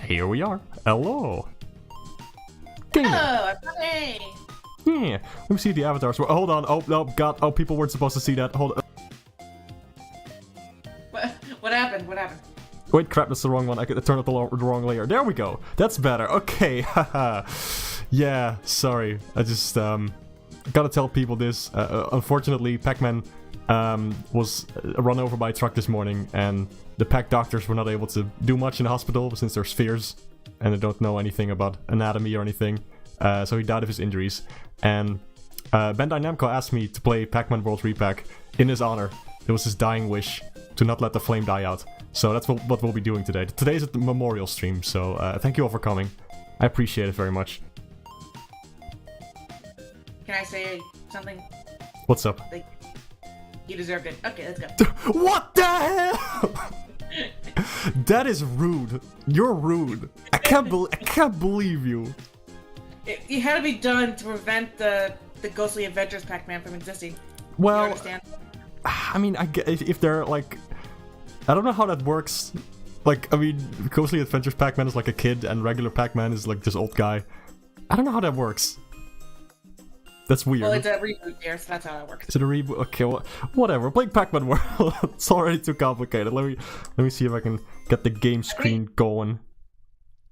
here we are. Hello. Dang it. Oh, hey. Yeah. Let me see the avatars. Hold on. Oh, no, God. Oh, people weren't supposed to see that. Hold on. What happened? What happened? Wait, crap, that's the wrong one. I turned up the wrong layer. There we go. That's better. Okay, haha. Yeah, sorry. I just, gotta tell people this. Unfortunately, Pac-Man, was run over by a truck this morning, and the Pac doctors were not able to do much in the hospital since they're spheres, and they don't know anything about anatomy or anything. So he died of his injuries. And, Bandai Namco asked me to play Pac-Man World Re-Pac in his honor. It was his dying wish to not let the flame die out. So that's what we'll be doing today. Today's a memorial stream, so thank you all for coming. I appreciate it very much. Can I say something? What's up? Like, you deserved it. Okay, let's go. What the hell? That is rude. You're rude. I can't believe you. It had to be done to prevent the ghostly adventures Pac-Man from existing. Well, you understand? I mean, I get if they're like, I don't know how that works. Like, I mean, Ghostly Adventures Pac-Man is like a kid, and regular Pac-Man is like this old guy. I don't know how that works. That's weird. Well, it's a reboot here, so that's how it works. Is it a reboot? Okay, well, whatever. Playing Pac-Man World. It's already too complicated. Let me see if I can get the game screen going.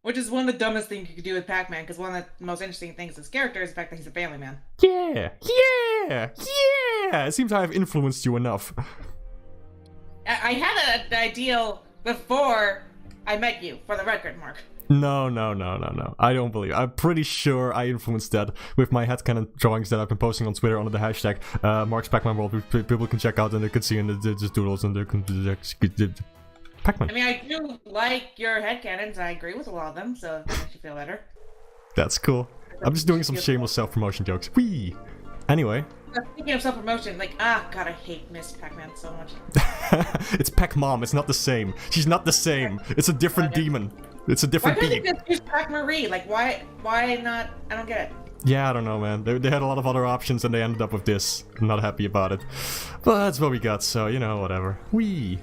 Which is one of the dumbest things you could do with Pac-Man, because one of the most interesting things with his character is the fact that he's a family man. Yeah! It seems I have influenced you enough. I had an ideal before I met you, for the record, Mark. No. I don't believe. I'm pretty sure I influenced that with my headcanon drawings that I've been posting on Twitter under the hashtag Mark's Pac-Man World. People can check out and they can see in the doodles and they can Pac-Man. I mean, I do like your headcanons. I agree with a lot of them, so it makes you feel better. That's cool. I'm just doing some shameless self-promotion jokes. Whee! Anyway. Speaking of self-promotion, like, God, I hate Miss Pac-Man so much. It's Pac-Mom. It's not the same. She's not the same. It's a different demon. It's a different being. Why couldn't they just use Pac-Marie? Like, why not? I don't get it. Yeah, I don't know, man. They had a lot of other options and they ended up with this. I'm not happy about it. But that's what we got, so, you know, whatever. Whee!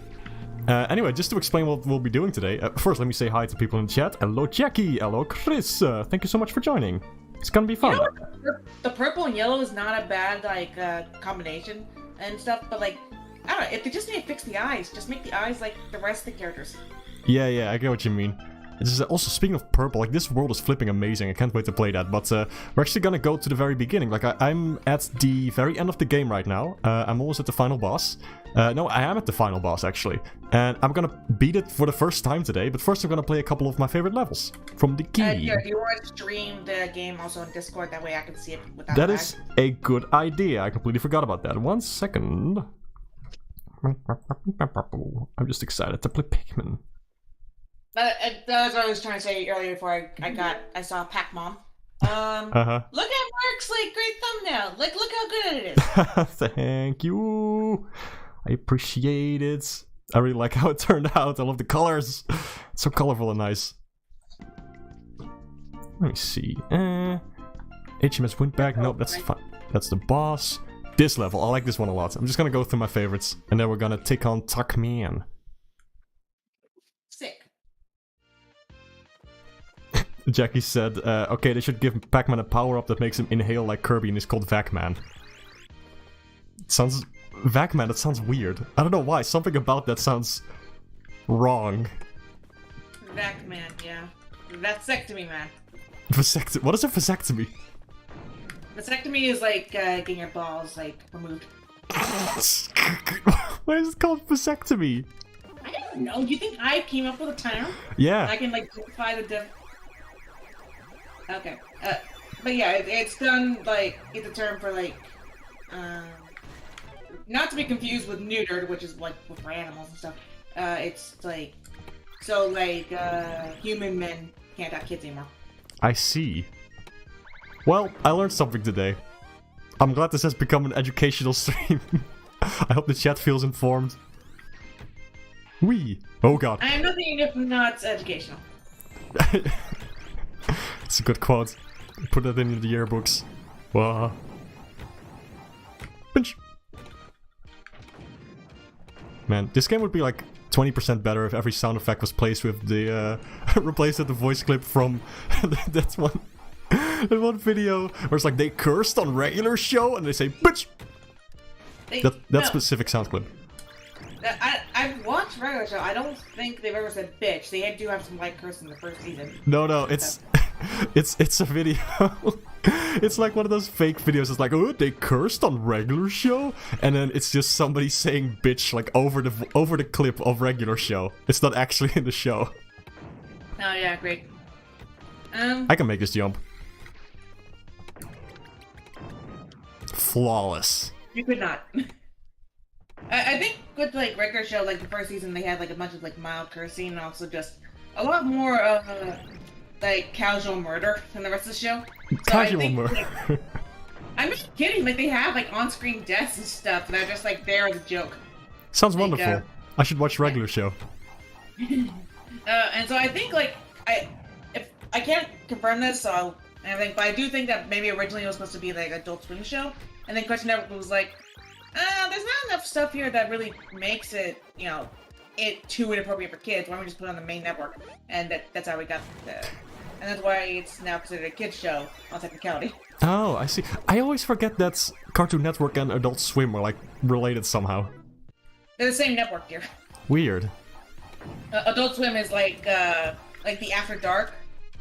Anyway, just to explain what we'll be doing today, first let me say hi to people in the chat. Hello Jackie, hello Chris, thank you so much for joining. It's gonna be fun. You know, the purple and yellow is not a bad, like, combination and stuff, but, like, I don't know, if they just need to fix the eyes, just make the eyes like the rest of the characters. Yeah, I get what you mean. It's just, also, speaking of purple, like, this world is flipping amazing. I can't wait to play that. But we're actually gonna go to the very beginning. Like, I'm at the very end of the game right now. I'm almost at the final boss. No, I am at the final boss, actually. And I'm gonna beat it for the first time today. But first, I'm gonna play a couple of my favorite levels from the game. Yeah, do you want to stream the game also on Discord? That way I can see it without That lag. is a good idea. I completely forgot about that. 1 second. I'm just excited to play Pac-Man. That was what I was trying to say earlier before I saw Pac-Mom. Look at Mark's like great thumbnail. Like, look how good it is. Thank you. I appreciate it. I really like how it turned out. I love the colors. It's so colorful and nice. Let me see. HMS Windbag. Nope, that's fine. That's the boss. This level, I like this one a lot. I'm just gonna go through my favorites, and then we're gonna take on Toc-Man. Sick. Jackie said, okay, they should give Pac-Man a power-up that makes him inhale like Kirby, and it's called Vac-Man. Sounds... Vac-Man, that sounds weird. I don't know why, something about that sounds... wrong. Vac-Man, yeah. Vasectomy, man. Vasectomy? What is a vasectomy? Vasectomy is like, getting your balls, like, removed. Why is it called vasectomy? I don't know, you think I came up with a term? Yeah. I can, like, justify the Okay, but yeah, it's done, like, it's a term for, like, not to be confused with neutered, which is, like, for animals and stuff. It's, like, so, like, human men can't have kids anymore. I see. Well, I learned something today. I'm glad this has become an educational stream. I hope the chat feels informed. Wee! Oh god. I am nothing if not educational. It's a good quote. Put that in the yearbooks. Wow. Pinch! Man, this game would be like 20% better if every sound effect was placed with the replaced with the voice clip from that one video where it's like they cursed on regular show and they say bitch. That specific sound clip. I've watched regular show. I don't think they've ever said bitch. They do have some light curse in the first season. No, it's it's a video. It's like one of those fake videos. It's like, oh, they cursed on regular show, and then it's just somebody saying bitch like over the clip of regular show. It's not actually in the show. Oh yeah, great. I can make this jump. Flawless. You could not. I think with like regular show, like the first season, they had like a bunch of like mild cursing and also just a lot more like casual murder than the rest of the show. So casual murder. Like, I'm not kidding. Like they have like on-screen deaths and stuff, and they're just like there as a joke. Sounds like, wonderful. I should watch regular show. And so I think like if I can't confirm this, so but I do think that maybe originally it was supposed to be like Adult Swim show, and then Cartoon Network was like, there's not enough stuff here that really makes it, you know, it too inappropriate for kids. Why don't we just put it on the main network? And that's how we got the... And that's why it's now considered a kids show on technicality. Oh, I see. I always forget that Cartoon Network and Adult Swim are like related somehow. They're the same network here. Weird. Adult Swim is like the After Dark,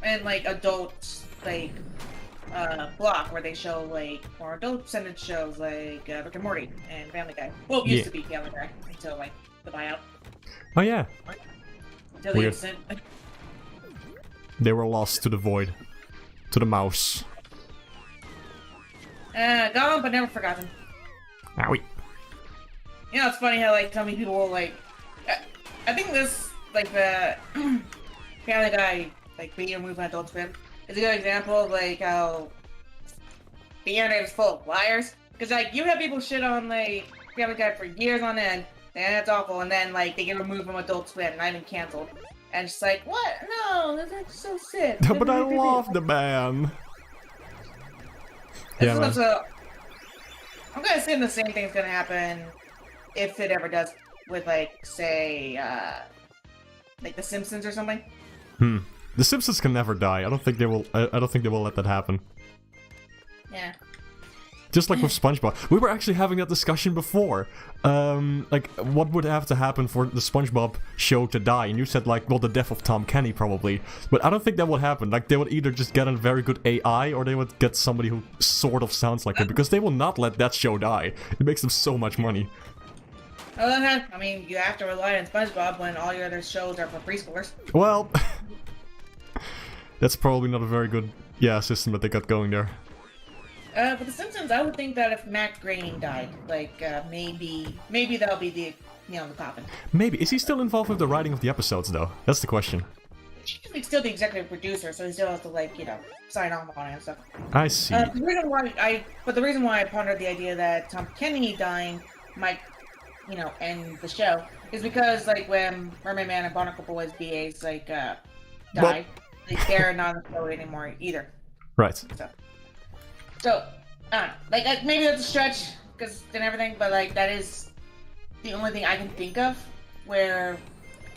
and like Adult like block where they show like more adult-centered shows like Rick and Morty and Family Guy. Well, it used to be Family Guy until like the buyout. Oh yeah. Until the instant. They were lost to the void, to the mouse. Gone but never forgotten. Owie. You know, it's funny how like so many people will like. I think this like the Family Guy like video movie on Adult Swim is a good example of like how the internet is full of liars. Because like you have people shit on like Family Guy for years on end, and it's awful, and then like they get removed from Adult Swim, not even canceled, and it's like, what? No, that's so sick. But I love the man. Yeah, man. So, I'm gonna assume the same thing's gonna happen if it ever does with like say like The Simpsons or something. The Simpsons can never die. I don't think they will. I don't think they will let that happen. Yeah. Just like with SpongeBob, we were actually having that discussion before. Like, what would have to happen for the SpongeBob show to die? And you said like, well, the death of Tom Kenny probably. But I don't think that would happen. Like, they would either just get a very good AI, or they would get somebody who sort of sounds like him, because they will not let that show die. It makes them so much money. Well, I mean, you have to rely on SpongeBob when all your other shows are for preschoolers. Well, that's probably not a very good, system that they got going there. But The Simpsons, I would think that if Matt Groening died, like, maybe that'll be the nail in the coffin. Maybe. Is he still involved with the writing of the episodes, though? That's the question. He's still the executive producer, so he still has to, like, you know, sign off on it and stuff. I see. The reason why I pondered the idea that Tom Kenny dying might, you know, end the show is because, like, when Mermaid Man and Barnacle Boys BAs, like, died, like, they're not on the show anymore either. Right. So, I don't know. Like, maybe that's a stretch, because and everything, but, like, that is the only thing I can think of where,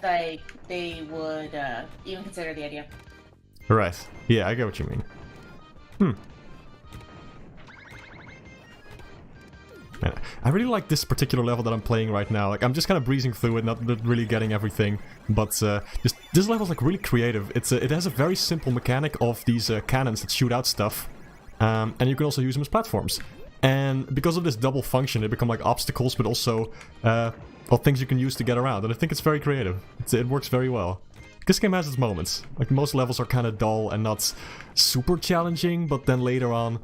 like, they would even consider the idea. Right. Yeah, I get what you mean. Man, I really like this particular level that I'm playing right now. Like, I'm just kind of breezing through it, not really getting everything, but just this level's like really creative. It has a very simple mechanic of these cannons that shoot out stuff. And you can also use them as platforms. And because of this double function, they become like obstacles, but also, things you can use to get around. And I think it's very creative. It works very well. This game has its moments. Like, most levels are kind of dull and not super challenging, but then later on,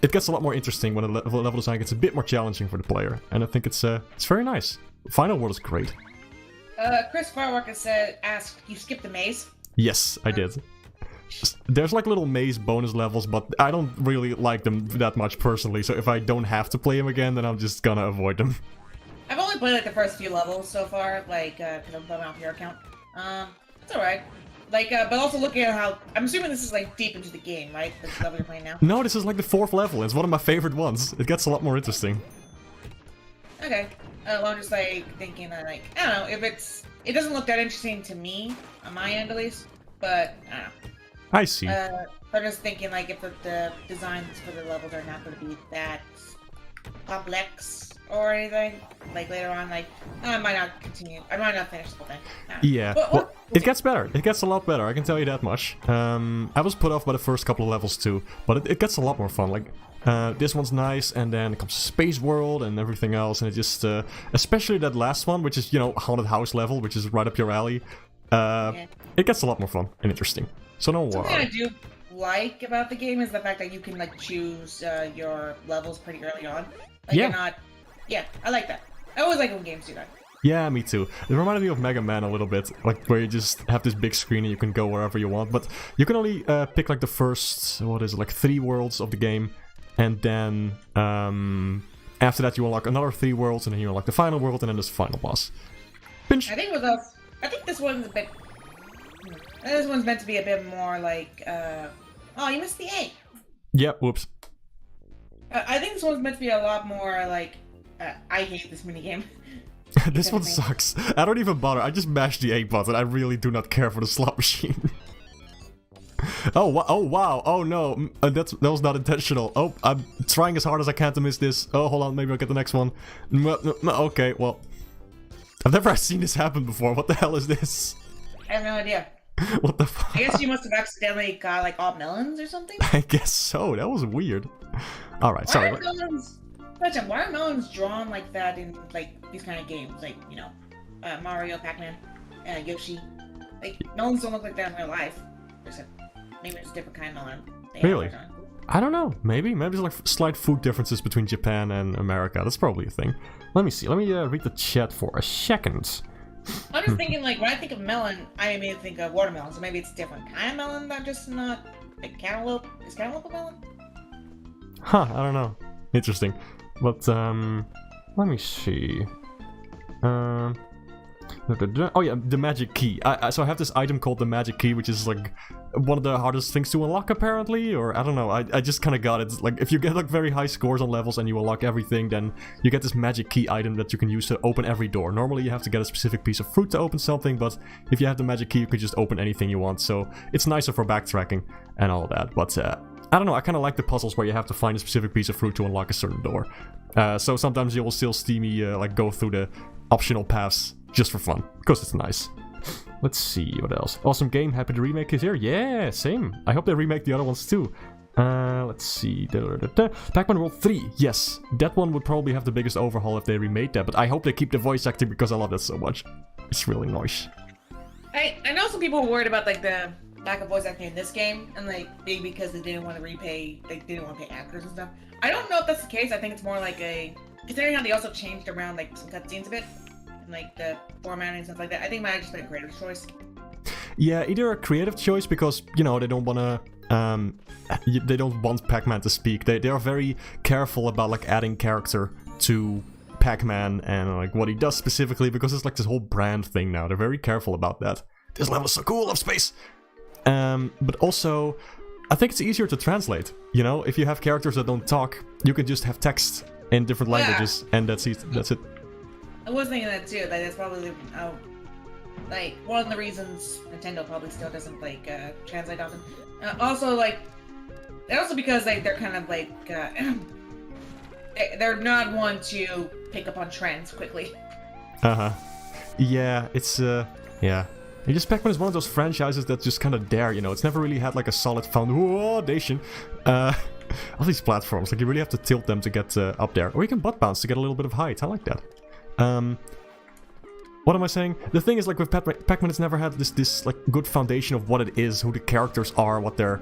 it gets a lot more interesting when the level design gets a bit more challenging for the player. And I think it's very nice. Final World is great. Chris Farwalker asked, you skipped the maze? Yes, I did. There's like little maze bonus levels, but I don't really like them that much personally, so if I don't have to play them again, then I'm just gonna avoid them. I've only played like the first few levels so far, like, because I'm bumming off your account. It's alright. Like, but also looking at how... I'm assuming this is like deep into the game, right? This level you're playing now? No, this is like the 4th level. It's one of my favorite ones. It gets a lot more interesting. Okay. I'm just like thinking that like I don't know if it doesn't look that interesting to me on my end at least, but I don't know. I see. I'm just thinking like if the designs for the levels are not going to be that complex or anything, like later on, like I might not continue. I might not finish the whole thing. Yeah, well, it gets better. It gets a lot better. I can tell you that much. I was put off by the first couple of levels too, but it gets a lot more fun. Like this one's nice, and then it comes to Space World and everything else, and it just, especially that last one, which is haunted house level, which is right up your alley. It gets a lot more fun and interesting. So no Something I do like about the game is the fact that you can like choose your levels pretty early on. Like, yeah. You're not. Yeah, I like that. I always like when games do that. Yeah, me too. It reminded me of Mega Man a little bit, like where you just have this big screen and you can go wherever you want. But you can only pick like the first, what is it, like 3 worlds of the game, and then after that you unlock another 3 worlds, and then you unlock the final world, and then there's the final boss. Pinch. I think this one's a bit. This one's meant to be a bit more like. Oh, you missed the A. Yeah. Whoops. I think this one's meant to be a lot more like. I hate this minigame. This one sucks. I don't even bother. I just mash the A button. I really do not care for the slot machine. Oh wow. Oh no. That was not intentional. Oh, I'm trying as hard as I can to miss this. Oh, hold on. Maybe I'll get the next one. Okay, well. I've never seen this happen before. What the hell is this? I have no idea. What the fuck? I guess you must have accidentally got like all melons or something? I guess so. That was weird. Alright, sorry. Why are melons drawn like that in like these kind of games? Like, Mario, Pac-Man, Yoshi. Like, melons don't look like that in real life. Maybe it's a different kind of melon. Really? I don't know. Maybe there's like slight food differences between Japan and America. That's probably a thing. Let me see. Let me read the chat for a second. I'm just thinking, like, when I think of melon, I immediately think of watermelon. So maybe it's a different kind of melon, not just not like cantaloupe. Is cantaloupe a melon? Huh, I don't know. Interesting. But, let me see. Oh yeah, the magic key. So I have this item called the magic key, which is like one of the hardest things to unlock apparently, or I don't know, I just kind of got it. Like if you get like very high scores on levels and you unlock everything, then you get this magic key item that you can use to open every door. Normally you have to get a specific piece of fruit to open something, but if you have the magic key you can just open anything you want, so it's nicer for backtracking and all that. But I don't know, I kind of like the puzzles where you have to find a specific piece of fruit to unlock a certain door. So sometimes you will still see me like go through the optional paths just for fun, because it's nice. Let's see, what else? Awesome game, happy the remake is here. Yeah, same. I hope they remake the other ones too. Let's see. Pac-Man World 3, yes. That one would probably have the biggest overhaul if they remade that, but I hope they keep the voice acting because I love that so much. It's really nice. I know some people were worried about like the lack of voice acting in this game, and like maybe because they didn't want to pay actors and stuff. I don't know if that's the case. I think it's more like considering how they also changed around like some cutscenes a bit, and like the formatting and stuff like that. I think it might have just been a creative choice. Yeah, either a creative choice because they don't want to, they don't want Pac-Man to speak. They are very careful about like adding character to Pac-Man and like what he does specifically, because it's like this whole brand thing now. They're very careful about that. This level is so cool, love space. But also, I think it's easier to translate. If you have characters that don't talk, you can just have text in different languages, and that's it. I was thinking that too. Like that's probably like one of the reasons Nintendo probably still doesn't like translate often. Also, because they're kind of like they're not one to pick up on trends quickly. Yeah, it's yeah. Pac-Man is one of those franchises that's just kind of there, It's never really had like a solid foundation. All these platforms, like you really have to tilt them to get up there. Or you can butt bounce to get a little bit of height. I like that. What am I saying? The thing is, like with Pac-Man, it's never had this like good foundation of what it is, who the characters are, what their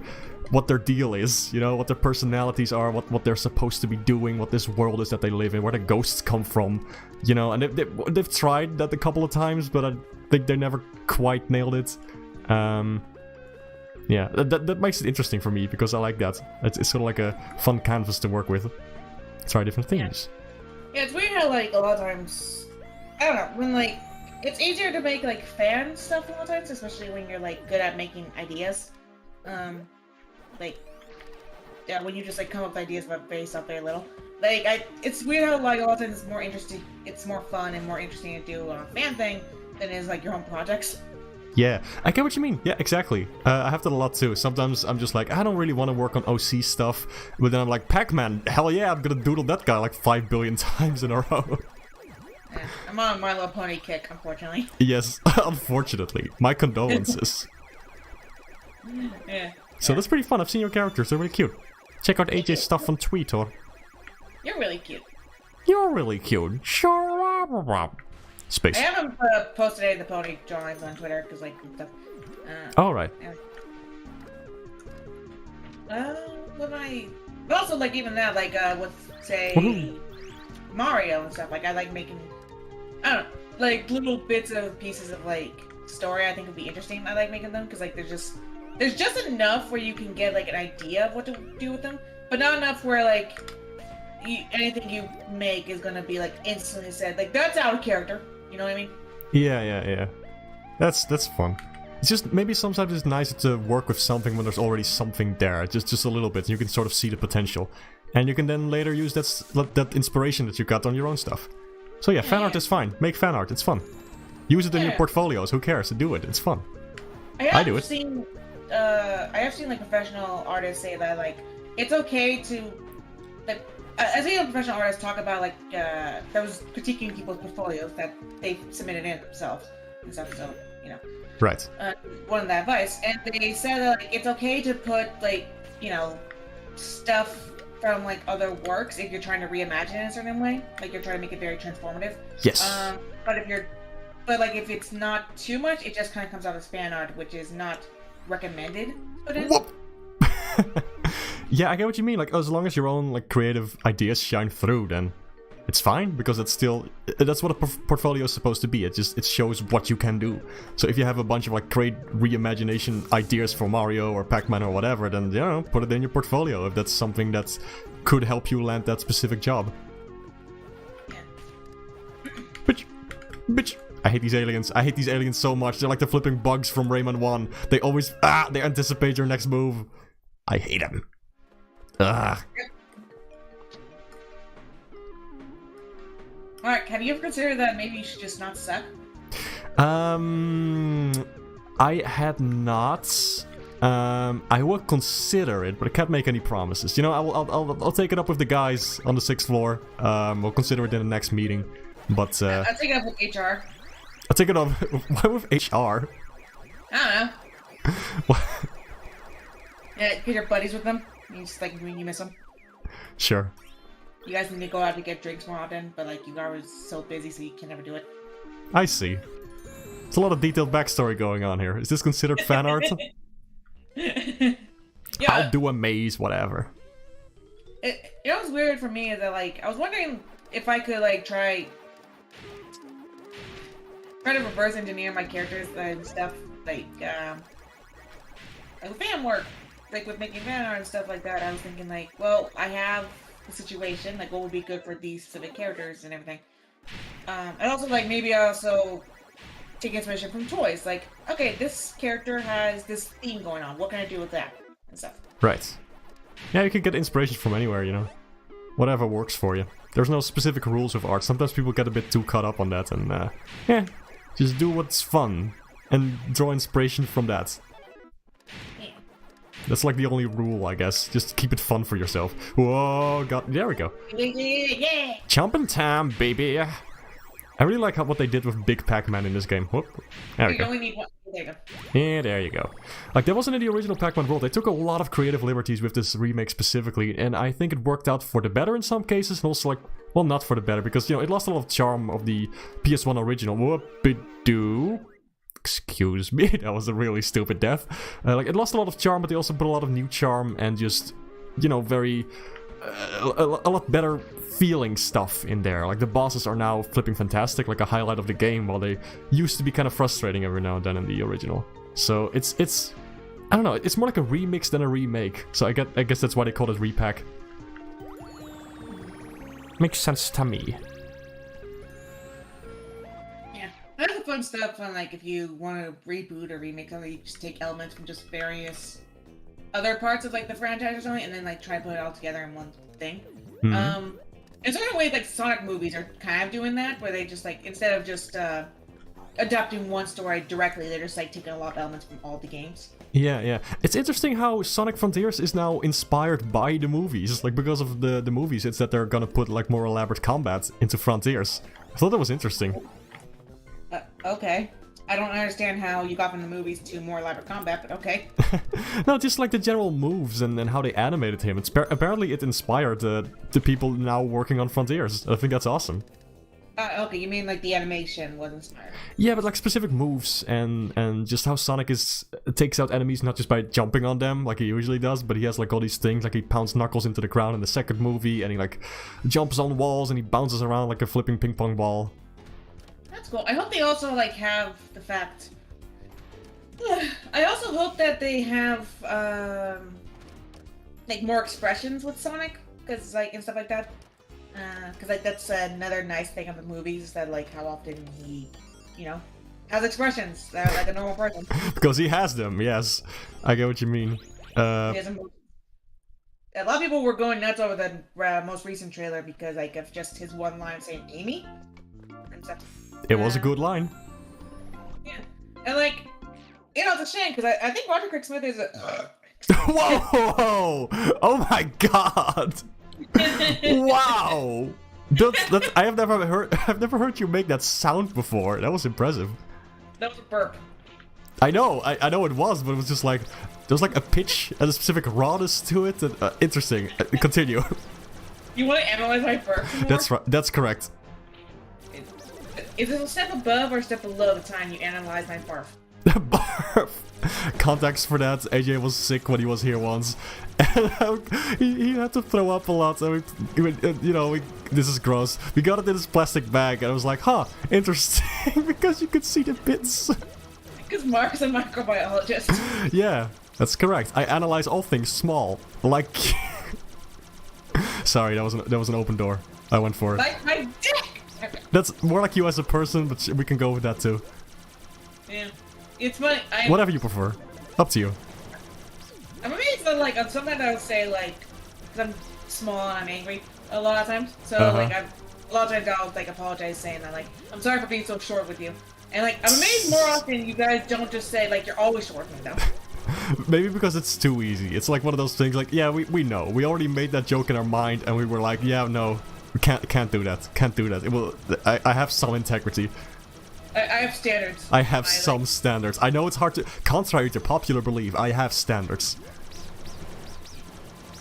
deal is, what their personalities are, what they're supposed to be doing, what this world is that they live in, where the ghosts come from, and they've tried that a couple of times, but I think they never quite nailed it. Yeah, that makes it interesting for me, because I like that. It's sort of like a fun canvas to work with. Try different things. Yeah, it's weird how, like, a lot of times, I don't know, when, like, it's easier to make, like, fan stuff a lot of times, especially when you're, like, good at making ideas. Like, yeah, when you just, like, come up with ideas about based off very little. like it's weird how like a lot of times it's more interesting, it's more fun and more interesting to do on a fan thing than it is like your own projects. Yeah, I get what you mean. Yeah, exactly. I have that a lot too. Sometimes I'm just like, I don't really want to work on OC stuff, but then I'm like, Pac-Man, hell yeah, I'm gonna doodle that guy like 5 billion times in a row. Yeah, I'm on a My Little Pony kick, unfortunately. Yes, unfortunately. My condolences. Yeah. So that's pretty fun. I've seen your characters. They're really cute. Check out AJ's stuff on Twitter. You're really cute. You're really cute. Space. I haven't posted any of the pony drawings on Twitter because like stuff. All right. What I? But also like even that like with say Mario and stuff. Like I like making. I don't know, like little bits of pieces of like story. I think would be interesting. I like making them because like there's just enough where you can get like an idea of what to do with them, but not enough where like anything you make is gonna be like instantly said like that's out of character. You know what I mean? Yeah. That's fun. It's just maybe sometimes it's nicer to work with something when there's already something there, just a little bit, and you can sort of see the potential, and you can then later use that inspiration that you got on your own stuff. So yeah, fan art is fine. Make fan art. It's fun. Use it in your portfolios. Who cares? Do it. It's fun. I do it. I have seen like professional artists say that like it's okay to like I've seen professional artists talk about like those critiquing people's portfolios that they submitted in themselves and stuff. So you know, right. One of the advice, and they said that like, it's okay to put like stuff from like other works if you're trying to reimagine it in a certain way, like you're trying to make it very transformative. Yes. But if it's not too much, it just kind of comes out as fan art, which is not recommended. Yeah, I get what you mean. Like, as long as your own like creative ideas shine through, then it's fine because that's what a portfolio is supposed to be. It shows what you can do. So if you have a bunch of like great reimagination ideas for Mario or Pac-Man or whatever, then put it in your portfolio if that's something that could help you land that specific job. Bitch. I hate these aliens. I hate these aliens so much. They're like the flipping bugs from Rayman 1. They always they anticipate your next move. I hate them. Ugh. Mark, have you ever considered that maybe you should just not suck? I had not. I will consider it, but I can't make any promises. I'll take it up with the guys on the 6th floor. We'll consider it in the next meeting. But I'll take it up with HR. I'll take it up. Why with HR? I don't know. What? Yeah, because you're buddies with them. You just like you miss them. Sure. You guys need to go out to get drinks more often, but like you guys are so busy, so you can never do it. I see. There's a lot of detailed backstory going on here. Is this considered fan art? Yeah. I'll do a maze, whatever. It was weird for me is that like I was wondering if I could like try to reverse engineer my characters and stuff like fan work, like with making fan art and stuff like that. I was thinking like, well, I have a situation, like what would be good for these specific characters and everything. And also like maybe I also take inspiration from toys. Like, okay, this character has this theme going on. What can I do with that and stuff? Right. Yeah, you can get inspiration from anywhere, Whatever works for you. There's no specific rules of art. Sometimes people get a bit too caught up on that and, just do what's fun and draw inspiration from that. Yeah. That's like the only rule, I guess. Just keep it fun for yourself. Whoa, God, there we go. Yeah. Chomping time, baby. I really like what they did with Big Pac-Man in this game. Whoop. There we You go. only need one. There you go. Yeah, there you go. Like, that wasn't in the original Pac-Man world. They took a lot of creative liberties with this remake specifically, and I think it worked out for the better in some cases, and also, like, well, not for the better, because, it lost a lot of charm of the PS1 original. Whoop-a-doo. Excuse me, that was a really stupid death. It lost a lot of charm, but they also put a lot of new charm and just, very... a lot better feeling stuff in there. Like, the bosses are now flipping fantastic, like a highlight of the game, while they used to be kind of frustrating every now and then in the original. So it's I don't know, it's more like a remix than a remake. So I guess that's why they call it Re-Pac. Makes sense to me. Yeah, that's the fun stuff. On like if you want to reboot or remake something, you just take elements from just various other parts of like the franchise or something, and then like try to put it all together in one thing. Mm-hmm. In certain ways, like Sonic movies are kind of doing that, where they just like instead of just adapting one story directly, they're just like taking a lot of elements from all the games. Yeah, yeah. It's interesting how Sonic Frontiers is now inspired by the movies. Like, because of the movies, it's that they're gonna put, like, more elaborate combat into Frontiers. I thought that was interesting. Okay. I don't understand how you got from the movies to more elaborate combat, but okay. No, just, like, the general moves and how they animated him. Apparently it inspired the people now working on Frontiers. I think that's awesome. Okay, you mean like the animation was inspired? Yeah, but like specific moves and just how Sonic takes out enemies not just by jumping on them like he usually does, but he has like all these things, like he pounds Knuckles into the ground in the second movie, and he like jumps on walls and he bounces around like a flipping ping pong ball. That's cool. I hope they also like have the fact. I also hope that they have like more expressions with Sonic, because like and stuff like that. Because like that's another nice thing of the movies is that like how often he, you know, has expressions that are like a normal person. Because he has them, yes. I get what you mean. A lot of people were going nuts over the most recent trailer because like of just his one line saying Amy and stuff. It was a good line. Yeah, and like, you know, it's a shame because I think Roger Craig Smith is a. Whoa! Oh my god! Wow! That's, I've never heard you make that sound before. That was impressive. That was a burp. I know it was, but it was just like there's like a pitch and a specific rawness to it. And, interesting. Continue. You want to analyze my burp more? That's right. That's correct. Is it a step above or a step below the time you analyze my barf? Barf. Context for that, AJ was sick when he was here once, and he had to throw up a lot. So this is gross. We got it in this plastic bag, and I was like, "Huh, interesting," because you could see the bits. Because Mark's a microbiologist. Yeah, that's correct. I analyze all things small, like. Sorry, that was an open door. I went for it. Like my dick. Okay. That's more like you as a person, but we can go with that too. Yeah. It's funny. Whatever you prefer. Up to you. I'm amazed that, like, sometimes I'll say, like, because I'm small and I'm angry a lot of times. So, like, a lot of times I'll, like, apologize saying that, like, I'm sorry for being so short with you. And, like, I'm amazed more often you guys don't just say, like, you're always short with me, though. Maybe because it's too easy. It's like one of those things, like, yeah, we know. We already made that joke in our mind, and we were like, yeah, no, we can't do that. Can't do that. It will. I have some integrity. I have standards. I have some standards. I know it's hard to... Contrary to popular belief, I have standards.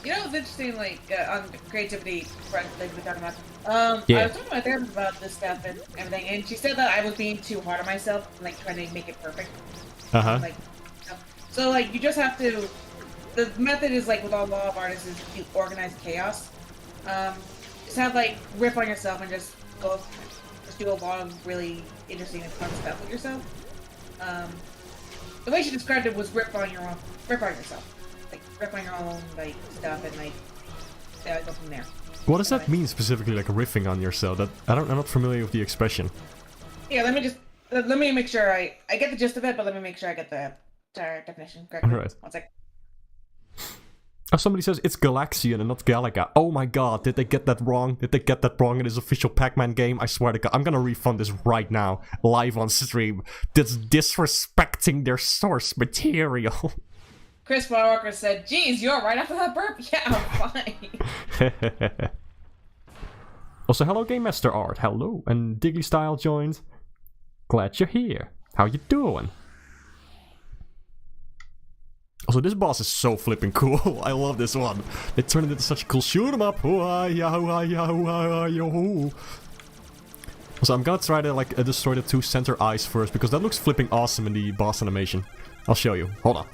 You know, it's interesting, like, on creativity front, like we were talking about. Yeah. I was talking to my therapist about this stuff and everything, and she said that I was being too hard on myself, like, trying to make it perfect. Like, so, like, you just have to... The method is, like, with all law of artists, is to organize chaos. Just have, like, riff on yourself and just go... Just do a lot of really interesting and fun stuff with yourself. The way she described it was rip on yourself. Like, rip on your own, like, stuff and, like, go from there. What does that mean specifically, like riffing on yourself? I'm not familiar with the expression. Yeah, let me make sure I get the gist of it, but let me make sure I get the definition correctly. Alright. 1 second. Oh, somebody says it's Galaxian and not Galaga. Oh my god, did they get that wrong? Did they get that wrong in this official Pac-Man game? I swear to god, I'm gonna refund this right now, live on stream. That's disrespecting their source material. Chris Walker said, geez, you're right after that burp? Yeah, I'm fine. Also, hello Game Master Art, hello. And Diggy Style joined. Glad you're here. How you doing? Also, this boss is so flipping cool. I love this one. They turned it into such a cool shoot 'em up. Also, I'm gonna try to like destroy the 2 center eyes first because that looks flipping awesome in the boss animation. I'll show you. Hold on.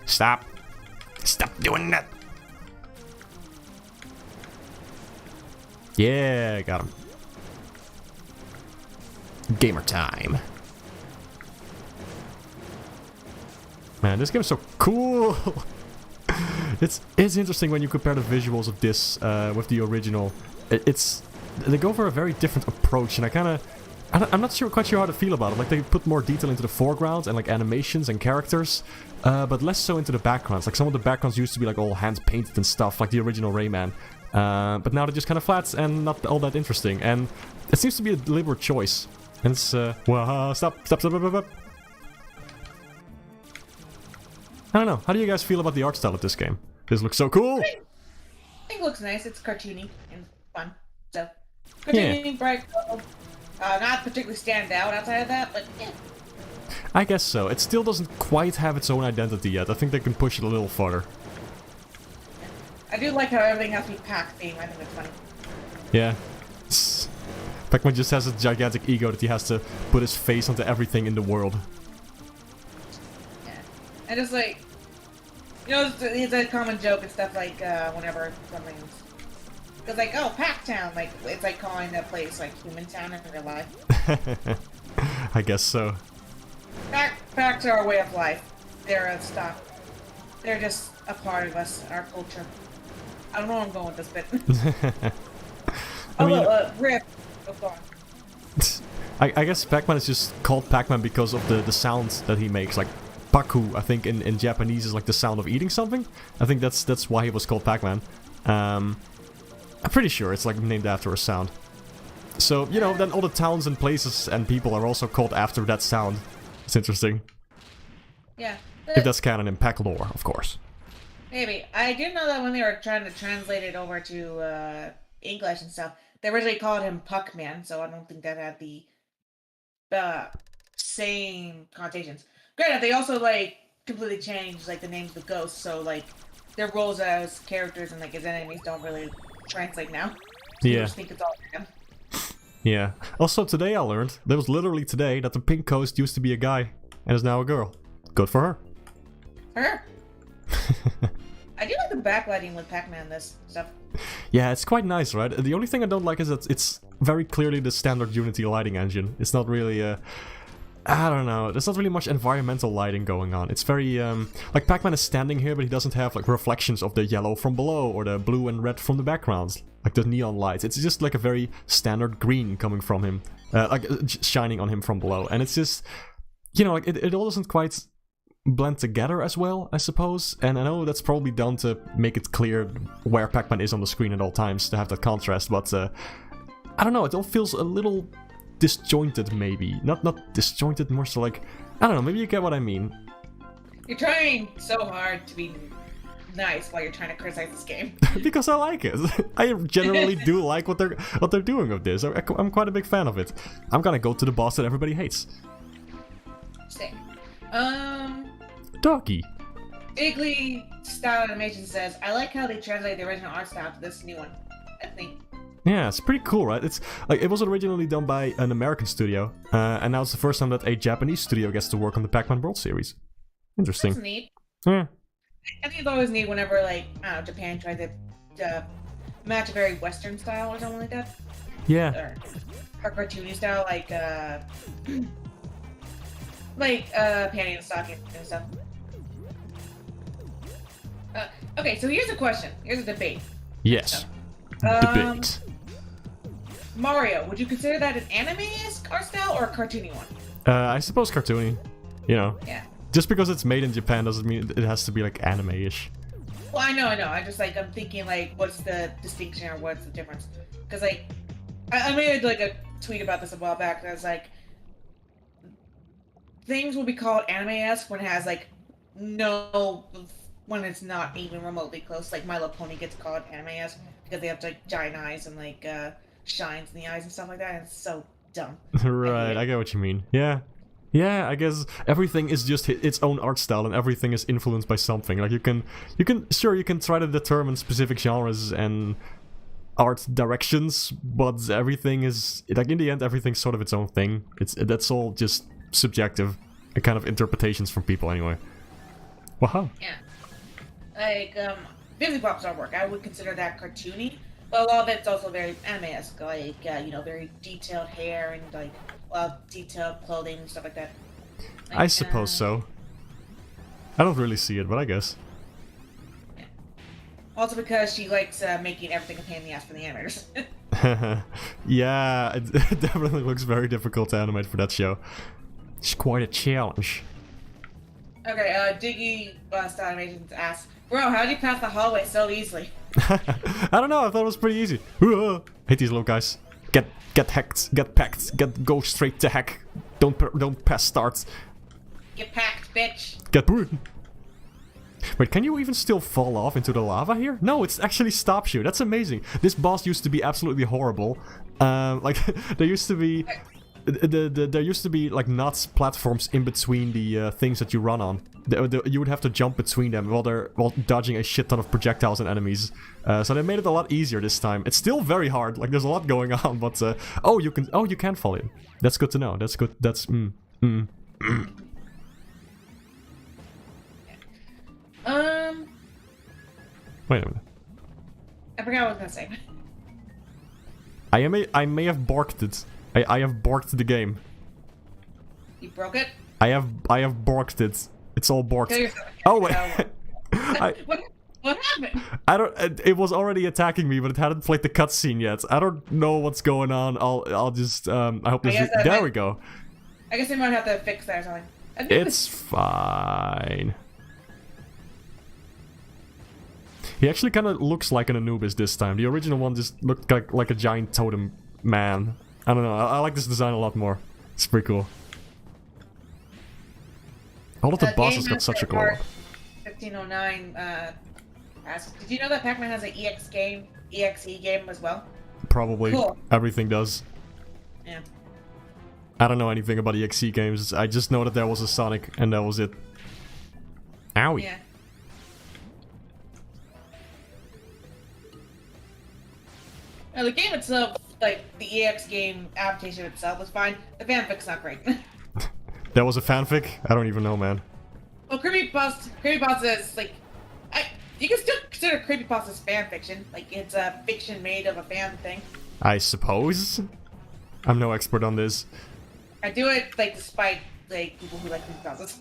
Stop. Stop doing that. Yeah, got him. Gamer time. Man, this game is so cool. It's interesting when you compare the visuals of this with the original. They go for a very different approach, and I kind of I'm not quite sure how to feel about it. Like, they put more detail into the foregrounds and, like, animations and characters, but less so into the backgrounds. Like, some of the backgrounds used to be, like, all hand-painted and stuff, like the original Rayman. But now they're just kind of flat and not all that interesting. And it seems to be a deliberate choice. And it's, stop. I don't know. How do you guys feel about the art style of this game? This looks so cool! I think it looks nice. It's cartoony and fun. So, cartoony, bright, not particularly stand out outside of that, but yeah. I guess so. It still doesn't quite have its own identity yet. I think they can push it a little farther. I do like how everything has to be Pac themed. I think it's funny. Yeah. Pac-Man just has a gigantic ego that he has to put his face onto everything in the world. Yeah. And just like, you know, it's a common joke and stuff like whenever something's... Because like, oh, Pac-Town, like, it's like calling that place like Human Town in real life. I guess so. Pacs are our way of life. They're a stock. They're just a part of us, our culture. I don't know where I'm going with this bit. I mean, Rip. Oh, go on. I guess Pac-Man is just called Pac-Man because of the sounds that he makes. Like, Paku, I think in Japanese is like the sound of eating something. I think that's why he was called Pac-Man. I'm pretty sure it's like named after a sound. So, you know, then all the towns and places and people are also called after that sound. It's interesting. Yeah. If that's canon in Pac lore, of course. Maybe. I do know that when they were trying to translate it over to English and stuff, they originally called him Pac-Man, so I don't think that had the same connotations. Granted, they also, like, completely changed, like, the names of the ghosts, so, like, their roles as characters and, like, as enemies don't really translate now. So Yeah. I just think it's all them. Yeah. Also, today I learned, that was literally today, that the pink ghost used to be a guy and is now a girl. Good for her. Her. I do like the backlighting with Pac-Man this stuff. Yeah, it's quite nice, right? The only thing I don't like is that it's very clearly the standard Unity lighting engine. It's not really, I don't know, there's not really much environmental lighting going on. It's very, like Pac-Man is standing here, but he doesn't have, like, reflections of the yellow from below or the blue and red from the backgrounds. Like the neon lights. It's just like a very standard green coming from him, shining on him from below. And it's just, you know, like, it all doesn't quite blend together as well, I suppose. And I know that's probably done to make it clear where Pac-Man is on the screen at all times, to have that contrast, but I don't know, it all feels a little disjointed, maybe. Not disjointed, more so like, I don't know, maybe you get what I mean. You're trying so hard to be nice while you're trying to criticize this game. Because I like it. I generally do like what they're doing with this. I'm quite a big fan of it. I'm gonna go to the boss that everybody hates. Same. Doggy. Iggly Style Animation says, I like how they translate the original art style to this new one. I think. Yeah, it's pretty cool, right? It's like, it was originally done by an American studio, and now it's the first time that a Japanese studio gets to work on the Pac-Man World series. Interesting. That's neat. Yeah. I think it's always neat whenever, like, I don't know, Japan tries to match a very Western style or something like that. Yeah. Or cartoony style, like panty and stocking and stuff. Okay, so here's a question. Here's a debate. Yes. Debate. Mario, would you consider that an anime-esque art style or a cartoony one? I suppose cartoony. You know. Yeah. Just because it's made in Japan doesn't mean it has to be like anime-ish. Well, I know. I'm thinking, like, what's the distinction or what's the difference? Because, like, I made, like, a tweet about this a while back. That was like, things will be called anime-esque when it has, like, when it's not even remotely close. Like, My Little Pony gets called anime-esque because they have, like, giant eyes and, like, shines in the eyes and stuff like that. And it's so dumb. Right, I get what you mean. Yeah. Yeah, I guess everything is just its own art style and everything is influenced by something. Like, you can try to determine specific genres and art directions, but everything is, like, in the end, everything's sort of its own thing. That's all just subjective, and kind of interpretations from people anyway. Wow. Yeah. Like, Disney Pop's artwork, I would consider that cartoony, but a lot of it's also very anime-esque, like, you know, very detailed hair and, like, detailed clothing and stuff like that. Like, I suppose so. I don't really see it, but I guess. Yeah. Also because she likes making everything a pain in the ass for the animators. Yeah, it definitely looks very difficult to animate for that show. It's quite a challenge. Okay, Diggy Bust Animations asks, Bro, how'd you pass the hallway so easily? I don't know, I thought it was pretty easy. Hate these little guys. Get hacked, get packed, go straight to hack. Don't pass start. Get packed, bitch. Get booed. Wait, can you even still fall off into the lava here? No, it actually stops you. That's amazing. This boss used to be absolutely horrible. Like there used to be there used to be like nuts platforms in between the things that you run on. You would have to jump between them while dodging a shit ton of projectiles and enemies. So they made it a lot easier this time. It's still very hard. Like there's a lot going on, but oh you can fall in. That's good to know. That's good. That's Wait a minute. I forgot what I was gonna say. I may have borked it. I have borked the game. You broke it? I have borked it. It's all borked. Oh wait. What happened? I don't. It was already attacking me, but it hadn't played the cutscene yet. I don't know what's going on. I'll just I hope this. There we go. I guess they might have to fix that or something. It's fine. He actually kind of looks like an Anubis this time. The original one just looked like a giant totem man. I don't know. I like this design a lot more. It's pretty cool. All of the bosses got such a cool. 1509 asks, did you know that Pac-Man has an EXE game as well? Probably. Cool. Everything does. Yeah. I don't know anything about EXE games. I just know that there was a Sonic, and that was it. Owie. Yeah. Now, the game itself, like the EX game adaptation itself, was fine. The fanfic's not great. That was a fanfic? I don't even know, man. Well, creepypasta is like, you can still consider creepypasta as fan fiction. Like it's a fiction made of a fan thing. I suppose. I'm no expert on this. I do it like despite like people who like creepypastas.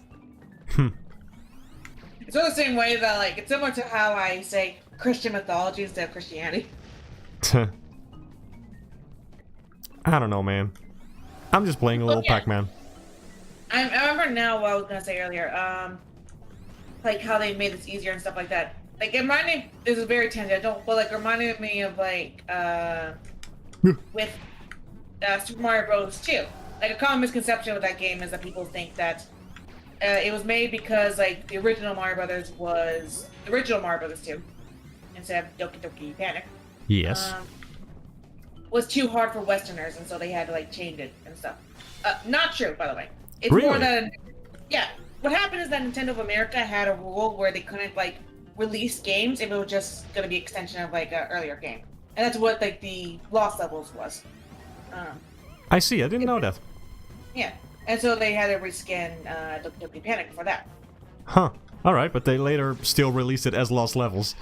It's all the same way that like it's similar to how I say Christian mythology instead of Christianity. I don't know, man. I'm just playing a little Pac-Man. I remember now what I was gonna say earlier. Like how they made this easier and stuff like that. Like it reminded me. This is very tangential, but like reminded me of like with Super Mario Bros. 2. Like a common misconception with that game is that people think that it was made because like the original Mario Brothers was the original Mario Brothers 2 instead of Doki Doki Panic. Yes. Was too hard for Westerners, and so they had to like change it and stuff. Not true, by the way. It's really? more than What happened is that Nintendo of America had a rule where they couldn't like release games if it was just going to be extension of like an earlier game, and that's what like the Lost Levels was. I see. I didn't know that. Yeah, and so they had to reskin Doki Doki Panic for that. Huh. All right, but they later still released it as Lost Levels.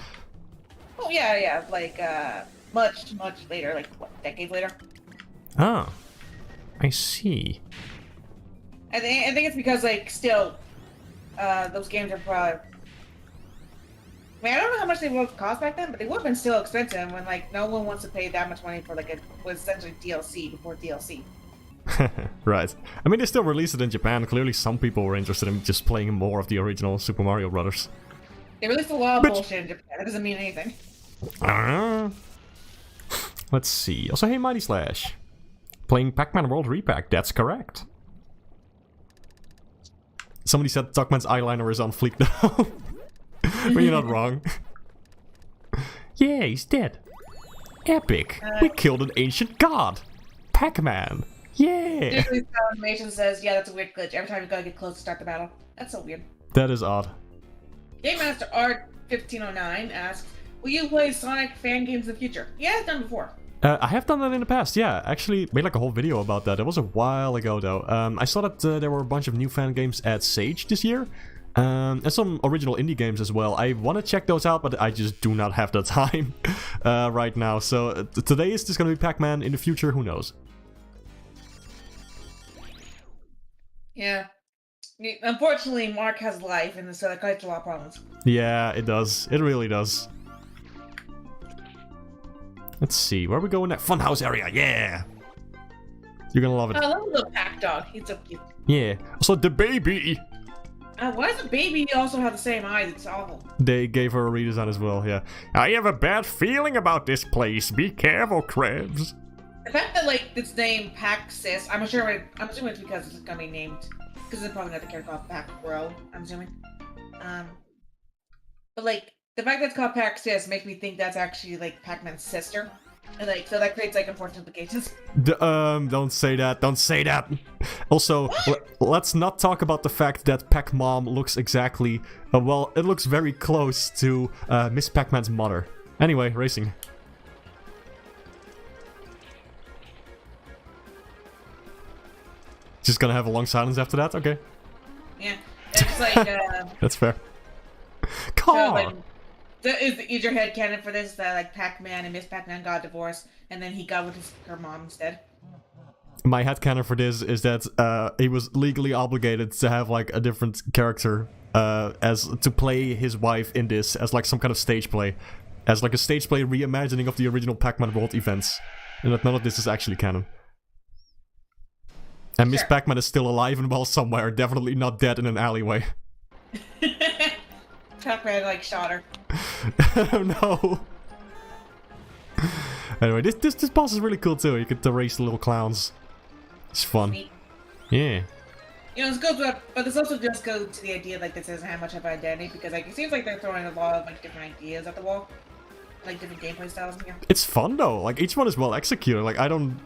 Oh yeah, like much later, like what, decades later. Ah, I see. I think it's because like still, those games are probably. I mean, I don't know how much they would have cost back then, but they would have been still expensive when like no one wants to pay that much money for like a was essentially DLC before DLC. Right. I mean, they still released it in Japan. Clearly, some people were interested in just playing more of the original Super Mario Brothers. They released a lot of bullshit in Japan. That doesn't mean anything. Let's see. Also, hey, Mighty Slash. Playing Pac-Man World Re-Pac. That's correct. Somebody said Toc-Man's eyeliner is on fleek now. But you're not wrong. Yeah, he's dead. Epic. We killed an ancient god. Pac-Man. Yeah. Animation says, yeah, that's a weird glitch. Every time you gotta get close to start the battle. That's so weird. That is odd. Game Master Art 1509 asks, will you play Sonic fan games in the future? Yeah, I've done before. I have done that in the past, yeah. Actually, made like a whole video about that. It was a while ago, though. I saw that there were a bunch of new fan games at Sage this year. And some original indie games as well. I want to check those out, but I just do not have the time right now. So today is just going to be Pac-Man. In the future, who knows? Yeah. Unfortunately, Mark has life, and so that creates a lot of problems. Yeah, it does. It really does. Let's see, where are we going next? Funhouse area, yeah! You're gonna love it. I love the little Pac dog. He's so cute. Yeah. Also, the baby! Why does the baby also have the same eyes? It's awful. They gave her a redesign as well, yeah. I have a bad feeling about this place. Be careful, Krebs. The fact that, like, it's named Pac-Sis, I'm assuming it's because it's gonna be named... Because it's probably not the character called Pac-Bro, I'm assuming. But, like, the fact that it's called Pac-Sis makes me think that's actually, like, Pac-Man's sister. And, like, so that creates, like, unfortunate implications. Don't say that, don't say that. Also, let's not talk about the fact that Pac-Mom looks exactly... well, it looks very close to Miss Pac-Man's mother. Anyway, racing. Just gonna have a long silence after that? Okay. Yeah, it's like, That's fair. Car! So, like, is your head canon for this, that, like, Pac-Man and Miss Pac-Man got divorced, and then he got with her mom instead? My headcanon for this is that he was legally obligated to have like a different character as to play his wife in this as like some kind of stage play, as like a stage play reimagining of the original Pac-Man World events, and that none of this is actually canon. And Miss Pac-Man is still alive and well somewhere, definitely not dead in an alleyway. Pac-Man like shot her. Oh no. Anyway, this boss is really cool too. You get to race the little clowns. It's fun. Sweet. Yeah. You know, this goes up, but this also just goes to the idea like this doesn't have much of an identity because like it seems like they're throwing a lot of like different ideas at the wall, like different gameplay styles in here. It's fun though. Like each one is well executed. Like I don't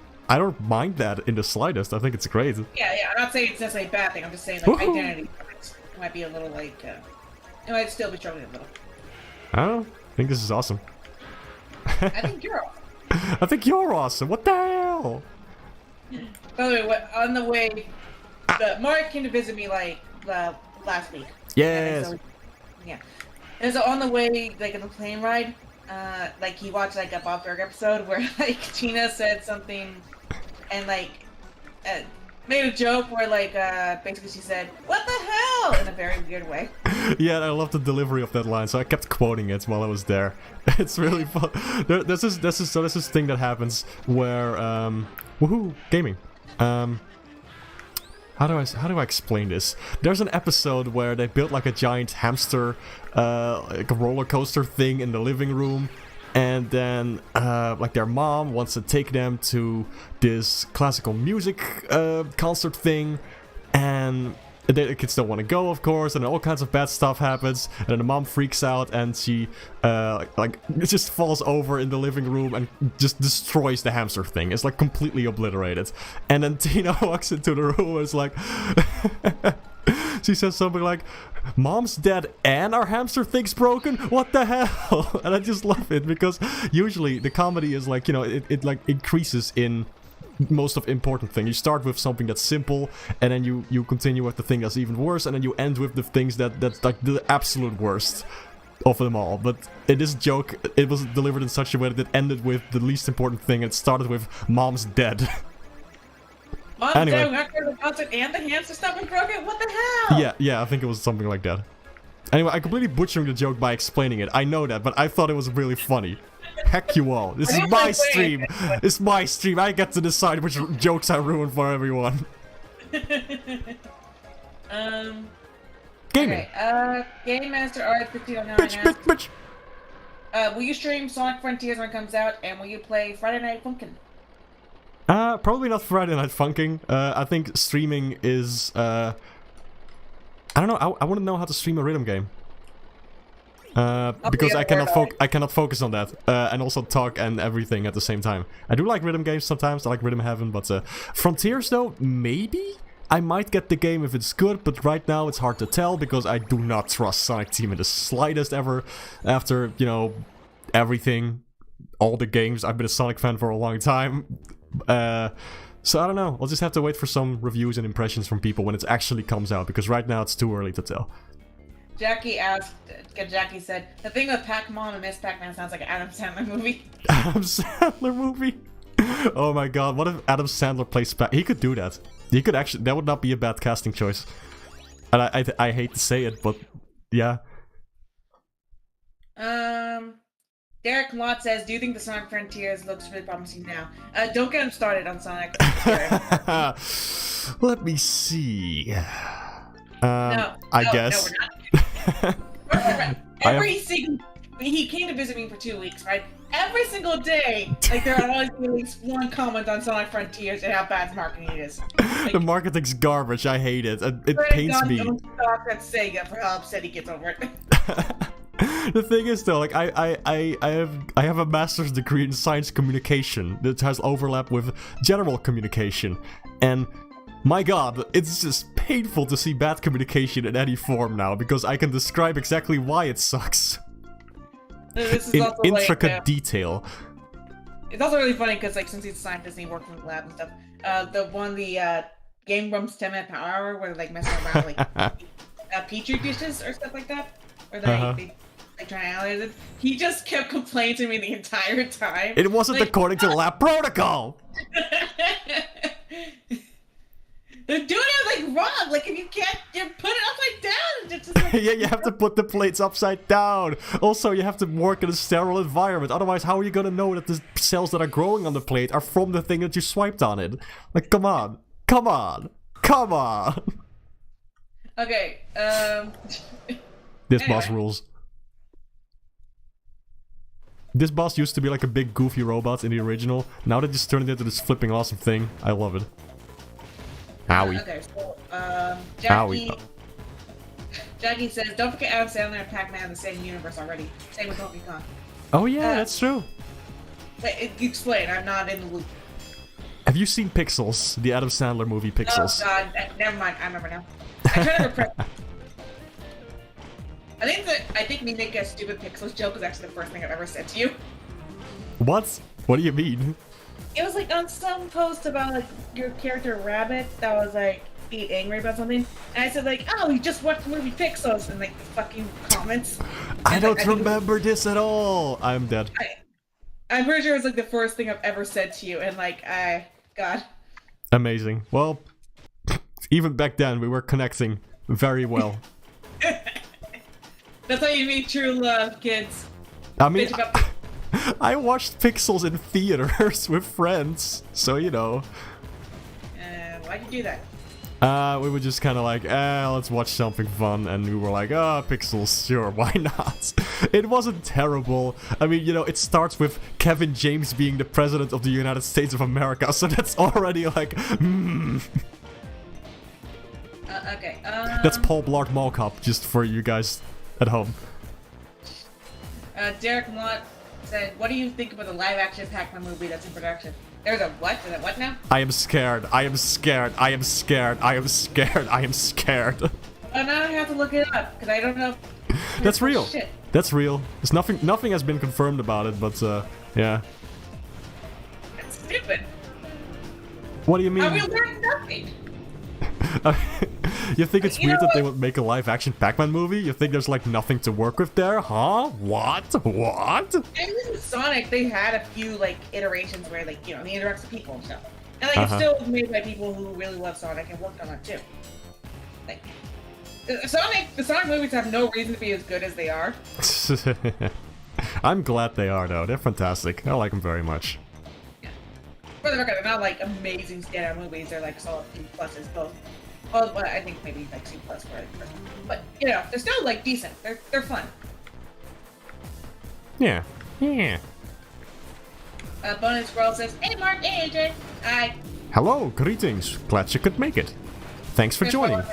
mind that in the slightest. I think it's great. Yeah, I'm not saying it's necessarily a bad thing. I'm just saying like identity might be a little like it might still be struggling a little. I don't know. I think this is awesome. I think you're awesome. I think you're awesome. What the hell? By the way, on the way, Mark came to visit me like last week. Yes. So, yeah. And so on the way, like in the plane ride, like he watched like a Bob Berg episode where like Tina said something, and like made a joke where like basically she said, "What the hell?" in a very weird way. Yeah, I love the delivery of that line, so I kept quoting it while I was there. It's really fun. This is this thing that happens where woohoo gaming. How do I explain this? There's an episode where they built like a giant hamster, like a roller coaster thing in the living room, and then like their mom wants to take them to this classical music concert thing, and the kids don't want to go, of course, and all kinds of bad stuff happens, and then the mom freaks out and she like just falls over in the living room and just destroys the hamster thing. It's like completely obliterated. And then Tina walks into the room and is like she says something like, "Mom's dead and our hamster thing's broken? What the hell?" And I just love it because usually the comedy is like, you know, it like increases in most of important thing. You start with something that's simple, and then you continue with the thing that's even worse, and then you end with the things that's like the absolute worst of them all. But in this joke, it was delivered in such a way that it ended with the least important thing. It started with "Mom's dead." Mom's anyway. dead after the concert and the hamster stuff was broken? What the hell? Yeah, I think it was something like that. Anyway, I'm completely butchering the joke by explaining it. I know that, but I thought it was really funny. Heck you all. This is my stream. It's my stream. I get to decide which jokes I ruin for everyone. Gaming. Okay, Game Master R1509 Bitch. will you stream Sonic Frontiers when it comes out, and will you play Friday Night Funkin'? Probably not Friday Night Funkin'. I think streaming is, I don't know, I want to know how to stream a rhythm game. Because I cannot focus on that, and also talk and everything at the same time. I do like rhythm games sometimes, I like Rhythm Heaven, but Frontiers though, maybe? I might get the game if it's good, but right now it's hard to tell because I do not trust Sonic Team in the slightest ever after, you know, everything, all the games. I've been a Sonic fan for a long time. So I don't know, I'll just have to wait for some reviews and impressions from people when it actually comes out, because right now it's too early to tell. Jackie said, the thing with Pac-Mom and Miss Pac-Man sounds like an Adam Sandler movie. Adam Sandler movie? Oh my god, what if Adam Sandler plays Pac? He could do that. He could actually, that would not be a bad casting choice. And I hate to say it, but yeah. Derek Mott says, "Do you think the Sonic Frontiers looks really promising now?" Don't get him started on Sonic. Let me see. No, I guess. No, we're not. Every single he came to visit me for 2 weeks, right? Every single day, like there are always at least one comment on Sonic Frontiers and how bad marketing it is. Like, The marketing's garbage. I hate it. It pains me. Don't talk at Sega for how upset he gets over it. The thing is though, like I have a master's degree in science communication that has overlap with general communication, and my god, it's just painful to see bad communication in any form now because I can describe exactly why it sucks. This is In also intricate detail. It's also really funny because like since he's a scientist and he works in the lab and stuff, the Game Grumps 10-minute power hour where they're like messing around with, like petri dishes or stuff like that, or they try to analyze it. He just kept complaining to me the entire time. It wasn't like, according to lab protocol. They're doing it like wrong. Like if you can't, you put it upside down. It's just like, Yeah, you have to put the plates upside down. Also, you have to work in a sterile environment. Otherwise, how are you gonna know that the cells that are growing on the plate are from the thing that you swiped on it? Like, come on. Come on. Come on. Okay, This boss rules. This boss used to be like a big goofy robot in the original. Now they just turned it into this flipping awesome thing. I love it. Howie. Okay, so, Howie. Jackie says, "Don't forget Adam Sandler and Pac-Man in the same universe already. Same with Donkey Kong." Oh yeah, that's true. Wait, explain. I'm not in the loop. Have you seen Pixels? The Adam Sandler movie Pixels? Oh god, never mind. I remember now. I try to repress. I think me making a stupid Pixels joke is actually the first thing I've ever said to you. What? What do you mean? It was like on some post about like your character Rabbit that was like being angry about something, and I said like, "Oh, you just watched the movie Pixels," and like the fucking comments. I don't remember this at all. I'm dead. I'm pretty sure it was like the first thing I've ever said to you, and like, God. Amazing. Well, even back then we were connecting very well. That's how you meet true love, kids. I mean, I watched Pixels in theaters with friends, so you know. Why'd you do that? We were just kind of like, let's watch something fun, and we were like, Pixels, sure, why not? It wasn't terrible. I mean, you know, it starts with Kevin James being the president of the United States of America, so that's already like, Okay, That's Paul Blart Mall Cop, just for you guys at home. Derek Mott said, "What do you think about the live-action Pac-Man movie that's in production?" There's a what? Is it what now? I am scared. I am scared. I am scared. I am scared. I am scared. Oh, now I have to look it up because I don't know. That's real. Shit. That's real. There's nothing has been confirmed about it, but yeah. That's stupid. What do you mean? I will learn nothing. You think it's weird that they would make a live-action Pac-Man movie? You think there's like nothing to work with there? Huh? What? What? And with Sonic, they had a few like iterations where like they interact with people and stuff, and like it's still made by people who really love Sonic and worked on it too. Like the Sonic movies have no reason to be as good as they are. I'm glad they are though. They're fantastic. I like them very much. Yeah. For the record, they're not like amazing standout movies. They're like solid 2+s both. Well, I think maybe like 2+ for it. But they're still like decent. They're fun. Yeah. Yeah. Bonus Squirrel says, "Hey Mark, hey AJ, hi." Hello, greetings. Glad you could make it. Thanks for joining.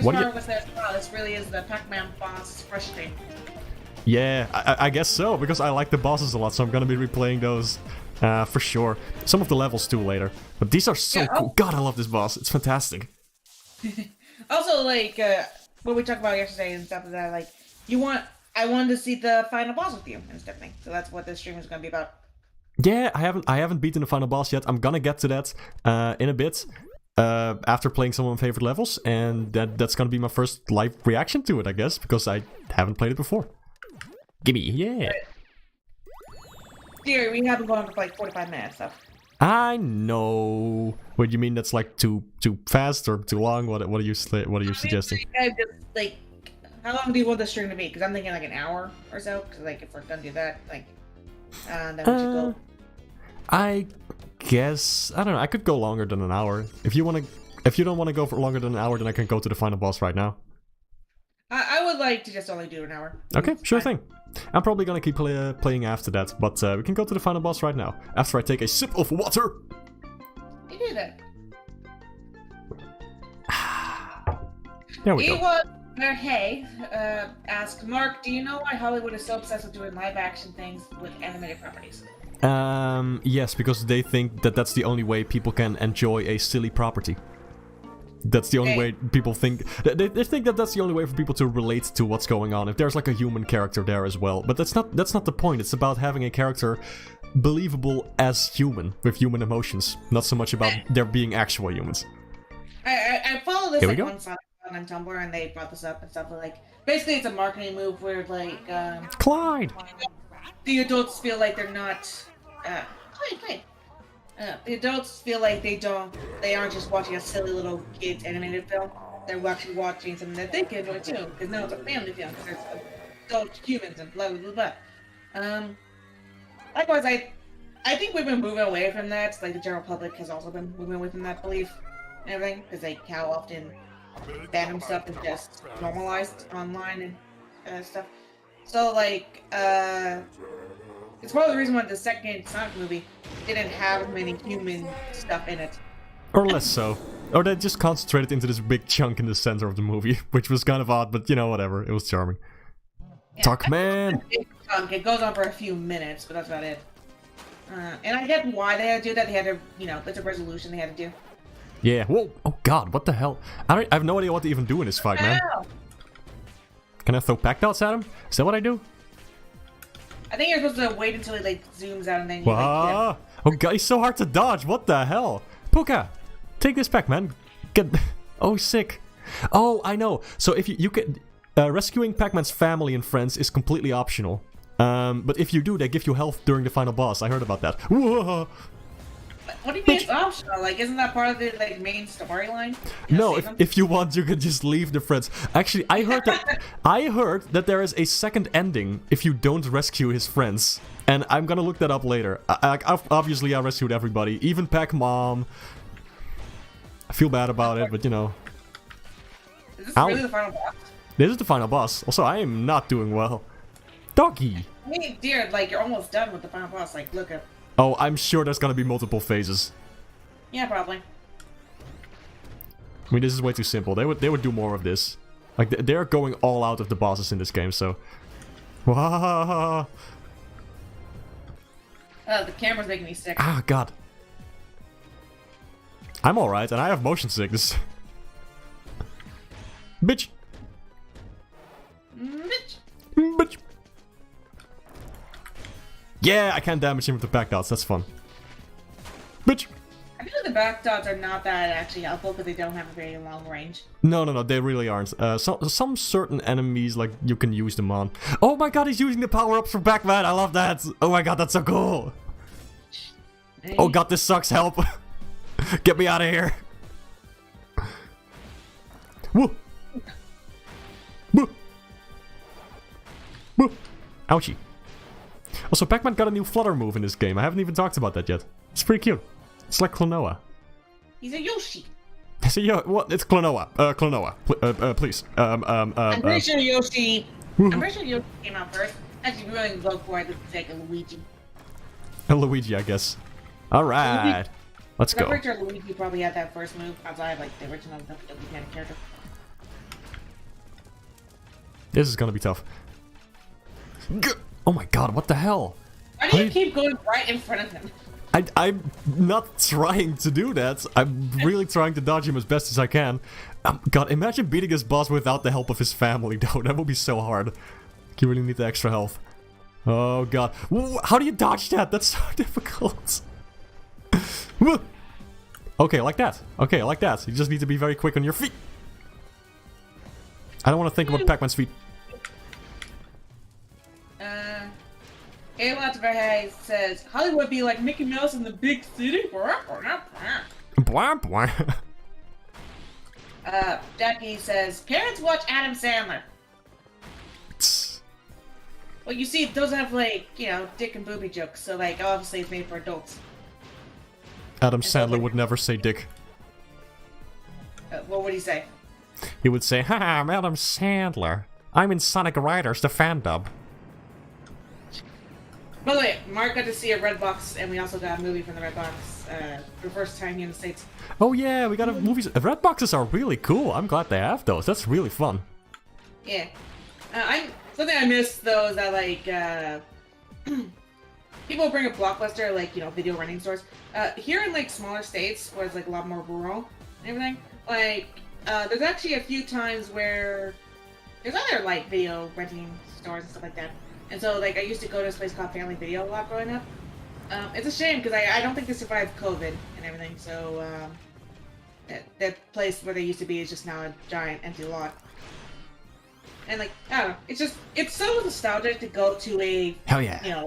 What do you? This really is the Pac-Man boss frustrating. Yeah, I guess so, because I like the bosses a lot, so I'm gonna be replaying those for sure. Some of the levels too later. But these are so cool. God, I love this boss. It's fantastic. Also, like, what we talked about yesterday and stuff, is that, like, I wanted to see the final boss with you and stuff. So that's what this stream is gonna be about. Yeah, I haven't beaten the final boss yet. I'm gonna get to that in a bit. After playing some of my favorite levels, and that's gonna be my first live reaction to it, I guess, because I haven't played it before. Gimme, yeah. Dear, we have been going for like 45 minutes, so. I know. What do you mean? That's like too fast or too long? What are you suggesting? Just, like, how long do you want the stream to be? Because I'm thinking like an hour or so. Because like if we're gonna do that, like. Then we should go. I guess I don't know. I could go longer than an hour. If you don't want to go for longer than an hour, then I can go to the final boss right now. I would like to just only do an hour. Okay, sure thing. I'm probably gonna keep playing after that, but we can go to the final boss right now. After I take a sip of water. You do that. There we go. Hey, asked Mark, do you know why Hollywood is so obsessed with doing live action things with animated properties? Yes, because they think that that's the only way people can enjoy a silly property. That's the only way people think. They think that that's the only way for people to relate to what's going on. If there's like a human character there as well, but that's not the point. It's about having a character believable as human with human emotions, not so much about there being actual humans. I follow this like one side on Tumblr, and they brought this up and stuff like. Basically, it's a marketing move where like Clyde. The adults feel like they're not. Clyde. The adults feel like they aren't just watching a silly little kid's animated film. They're actually watching something that they can enjoy too, because now it's a family film, because there's adult humans and blah blah blah. Likewise, I think we've been moving away from that. Like the general public has also been moving away from that belief and everything, because like how often fandom stuff is just normalized online and stuff. So like it's part of the reason why the second Sonic movie didn't have many human stuff in it. Or less so. Or they just concentrated into this big chunk in the center of the movie, which was kind of odd, but you know, whatever. It was charming. Yeah, Toc-Man! It goes on for a few minutes, but that's about it. And I get why they had to do that. They had to, it's a resolution they had to do. Yeah. Whoa! Oh god, what the hell? I have no idea what to even do in this fight, man. Can I throw pack dots at him? Is that what I do? I think you're supposed to wait until he like zooms out and then you like, oh god, he's so hard to dodge. What the hell? Puka, take this Pac-Man. Oh, sick. Oh, I know. So if you can rescuing Pac-Man's family and friends is completely optional. But if you do, they give you health during the final boss. I heard about that. Whoa. What do you mean it's optional? Like, isn't that part of the like main storyline? No, if you want, you can just leave the friends. Actually, I heard that there is a second ending if you don't rescue his friends, and I'm gonna look that up later. Obviously, I rescued everybody, even Pac-Mom. I feel bad about it, but you know. Is this really the final boss? This is the final boss. Also, I am not doing well. Doggy. I mean, dear, like you're almost done with the final boss. Like, look up. Oh, I'm sure there's gonna be multiple phases. Yeah, probably. I mean, this is way too simple. They would do more of this. Like, they're going all out of the bosses in this game, so... Wow. The camera's making me sick. Ah, god. I'm alright, and I have motion sickness. Bitch. Bitch. Bitch. Yeah, I can't damage him with the back dots. That's fun. Bitch. I feel like the back dots are not that actually helpful because they don't have a very long range. No, they really aren't. Some certain enemies, like, you can use them on. Oh my god, he's using the power-ups for Pac-Man. I love that. Oh my god, that's so cool. Hey. Oh god, this sucks. Help. Get me out of here. Woo. Woo. Woo. Ouchie. Also, Pac-Man got a new flutter move in this game. I haven't even talked about that yet. It's pretty cute. It's like Klonoa. He's a Yoshi. So, what? It's Klonoa. Klonoa. Please. I'm pretty sure Yoshi. I'm pretty sure Yoshi came out first. Actually, we really go for it. It's like a Luigi. A Luigi, I guess. All right. Let's go. I'm pretty sure Luigi probably had that first move outside of like the original WWE character. This is gonna be tough. Oh my god, what the hell? Why do you keep going right in front of him? I'm not trying to do that. I'm really trying to dodge him as best as I can. God, imagine beating this boss without the help of his family, though. That would be so hard. You really need the extra health. Oh god. How do you dodge that? That's so difficult. Okay, like that. Okay, like that. You just need to be very quick on your feet. I don't want to think about Pac-Man's feet. Haheee says, Hollywood be like Mickey Mouse in the big city? Jackie says, parents watch Adam Sandler. Well, you see, those have like, dick and booby jokes, so like obviously it's made for adults. Adam Sandler would never say dick. What would he say? He would say, "Haha, I'm Adam Sandler. I'm in Sonic Riders, the fan dub." By the way, Mark got to see a Red Box, and we also got a movie from the Red Box for the first time here in the States. Oh yeah, we got a movies. Red boxes are really cool. I'm glad they have those. That's really fun. Yeah. Something I miss, though, is that, like, people bring a Blockbuster, like, video renting stores. Here in, like, smaller states, where it's, like, a lot more rural and everything, like, there's actually a few times where there's other, like, video renting stores and stuff like that. And so, like, I used to go to this place called Family Video a lot growing up. It's a shame, because I don't think they survived COVID and everything, so, that place where they used to be is just now a giant empty lot. And, like, I don't know, it's so nostalgic to go to a, Hell yeah.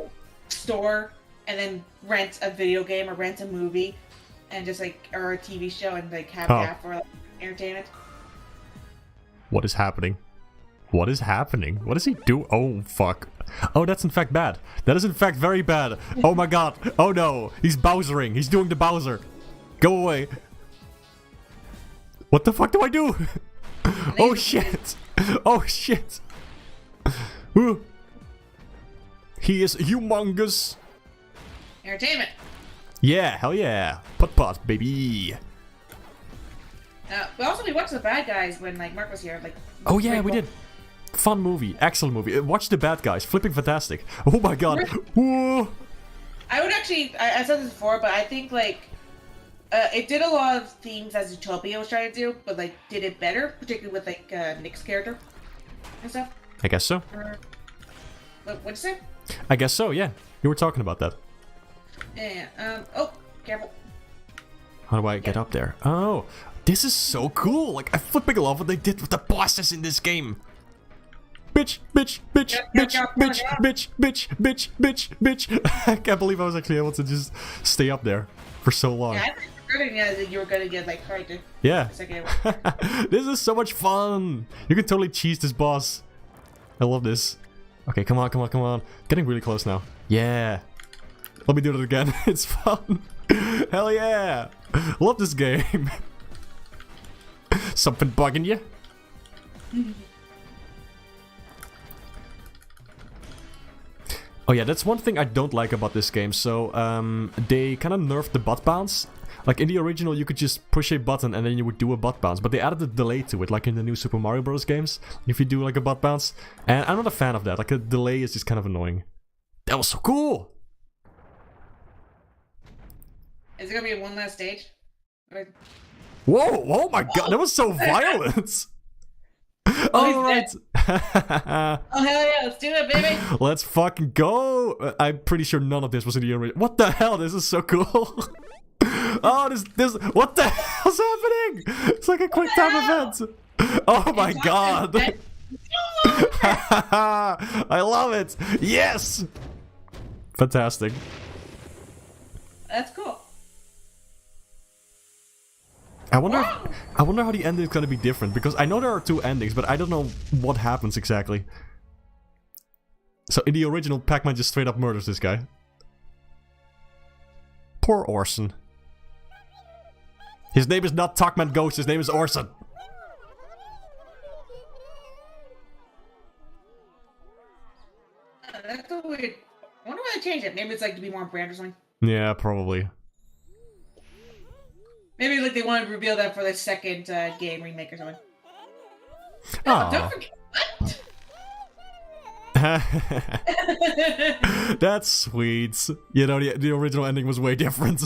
Store and then rent a video game or rent a movie and just, like, or a TV show and, like, have that for, like, entertainment. What is happening? What is happening? What does he do? Oh, fuck. Oh, that's in fact bad. That is in fact very bad. Oh my god. Oh no. He's Bowsering. He's doing the Bowser. Go away. What the fuck do I do? Oh shit. Oh shit. Ooh. He is humongous. Entertainment. Yeah, hell yeah. Putt-putt, baby. But also we watched The Bad Guys when, like, Mark was here. Like, oh yeah, we did. Fun movie. Excellent movie. Watch The Bad Guys. Flipping fantastic. Oh my god. Whoa. I would actually... I said this before, but I think, like... it did a lot of themes as Utopia was trying to do, but, like, did it better, particularly with, like, Nick's character and stuff. I guess so. What'd you say? I guess so, yeah. You were talking about that. Yeah, oh, careful. How do I get up there? Oh, this is so cool. Like, I flipping love what they did with the bosses in this game. Bitch, bitch, bitch, bitch, bitch, bitch, bitch, bitch, bitch, bitch. I can't believe I was actually able to just stay up there for so long. Yeah, I think that you were gonna get, like, frightened. Yeah. This is so much fun. You can totally cheese this boss. I love this. Okay, come on, come on, come on. Getting really close now. Yeah. Let me do it again. It's fun. Hell yeah. Love this game. Something bugging you? Oh yeah, that's one thing I don't like about this game. So, they kind of nerfed the butt bounce. Like in the original, you could just push a button and then you would do a butt bounce. But they added a delay to it, like in the new Super Mario Bros. Games. If you do like a butt bounce. And I'm not a fan of that. Like a delay is just kind of annoying. That was so cool! Is it gonna be one last stage? Whoa! Oh my god, that was so violent! Alright! Oh hell yeah, let's do it, baby! Let's fucking go! I'm pretty sure none of this was in the original. What the hell? This is so cool! Oh, this, what the hell's happening? It's like a quick time event. Oh my god. I love it. Yes. Fantastic. That's cool. I wonder how the ending is gonna be different, because I know there are two endings, but I don't know what happens exactly. So in the original, Pac-Man just straight up murders this guy. Poor Orson. His name is not Toc-Man Ghost, his name is Orson. That's a weird... I wonder why they changed it. Maybe it's like to be more brand or something. Yeah, probably. Maybe like they wanted to reveal that for the second game remake or something. Oh, don't forget what? That's sweet. You know, the original ending was way different.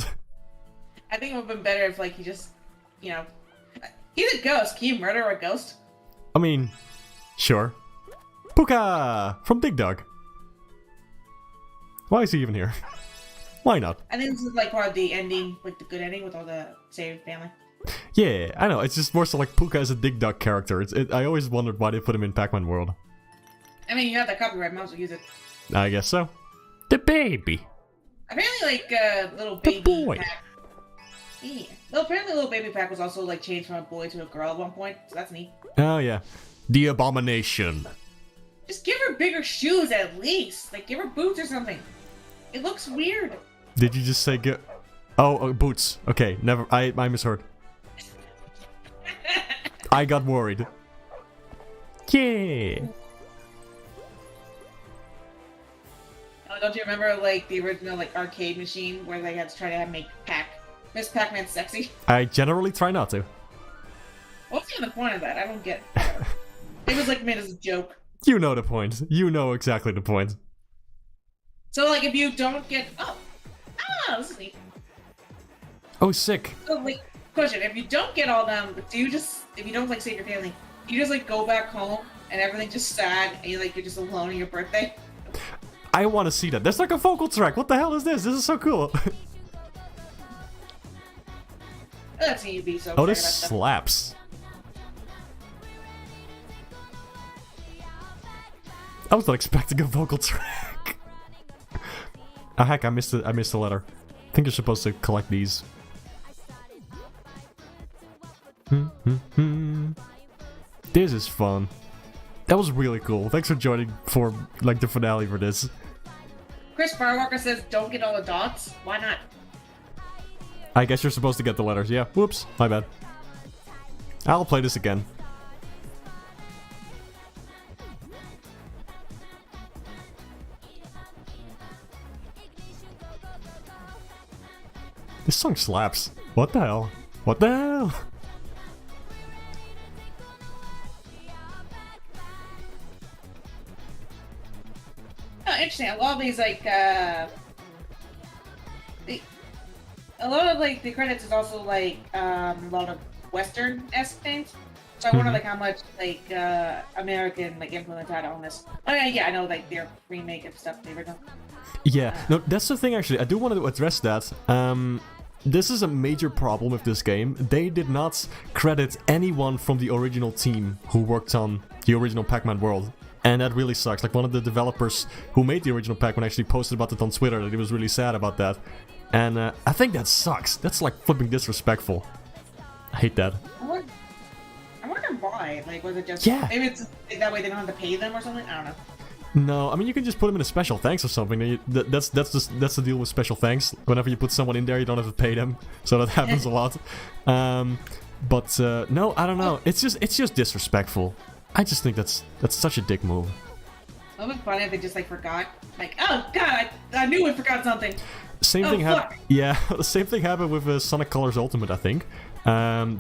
I think it would have been better if, like, he just, he's a ghost. Can you murder a ghost? I mean, sure. Puka from Big Dog. Why is he even here? Why not? I think this is like part of the ending, like the good ending with all the saved family. Yeah, I know. It's just more so like Puka is a Dig Dug character. I always wondered why they put him in Pac-Man World. I mean, you have that copyright, might as well use it. I guess so. The baby. Apparently, like, little baby the boy. Pac. Yeah. Well, apparently, little baby Pac was also like changed from a boy to a girl at one point, so that's neat. Oh yeah, the abomination. Just give her bigger shoes at least. Like, give her boots or something. It looks weird. Did you just say get? Oh, boots. Okay, never. I misheard. I got worried. Yeah. Oh, don't you remember like the original like arcade machine where they had to try to make Miss Pac-Man sexy? I generally try not to. What's even the point of that? I don't get it. It was like made as a joke. You know the point. You know exactly the point. So like if you don't get this is neat. Oh, sick. So like question, if you don't get all them, do you just if you don't like save your family, you just like go back home and everything's just sad and you're just alone on your birthday? I want to see that. There's like a vocal track. What the hell is this? This is so cool. That's you'd be so. Oh, this slaps. I was not expecting a vocal track. Ah, heck, I missed the letter. I think you're supposed to collect these. This is fun. That was really cool. Thanks for joining for like the finale for this. Chris Firewalker says, "Don't get all the dots." Why not? I guess you're supposed to get the letters. Yeah. Whoops. My bad. I'll play this again. This song slaps. What the hell? What the hell? Oh, interesting. A lot of these, like, a lot of, like, the credits is also, like, a lot of Western-esque things. So I wonder, like, how much, like, American, like, influence had on this. Oh, yeah, I know, like, their remake of stuff they were doing. Yeah, no, that's the thing, actually. I do want to address that. This is a major problem with this game. They did not credit anyone from the original team who worked on the original Pac-Man world. And that really sucks. Like, one of the developers who made the original Pac-Man actually posted about it on Twitter, that he was really sad about that. And I think that sucks. That's like flipping disrespectful. I hate that. I wonder why. Like, was it just... Yeah. Maybe it's that way they don't have to pay them or something? I don't know. No, I mean, you can just put them in a special thanks or something. That's the deal with special thanks. Whenever you put someone in there, you don't have to pay them. So that happens a lot. But no, I don't know. It's just disrespectful. I just think that's such a dick move. It would be funny if they just like forgot. Like, oh god, I knew we forgot something. Same thing happened. Yeah, the same thing happened with Sonic Colors Ultimate, I think.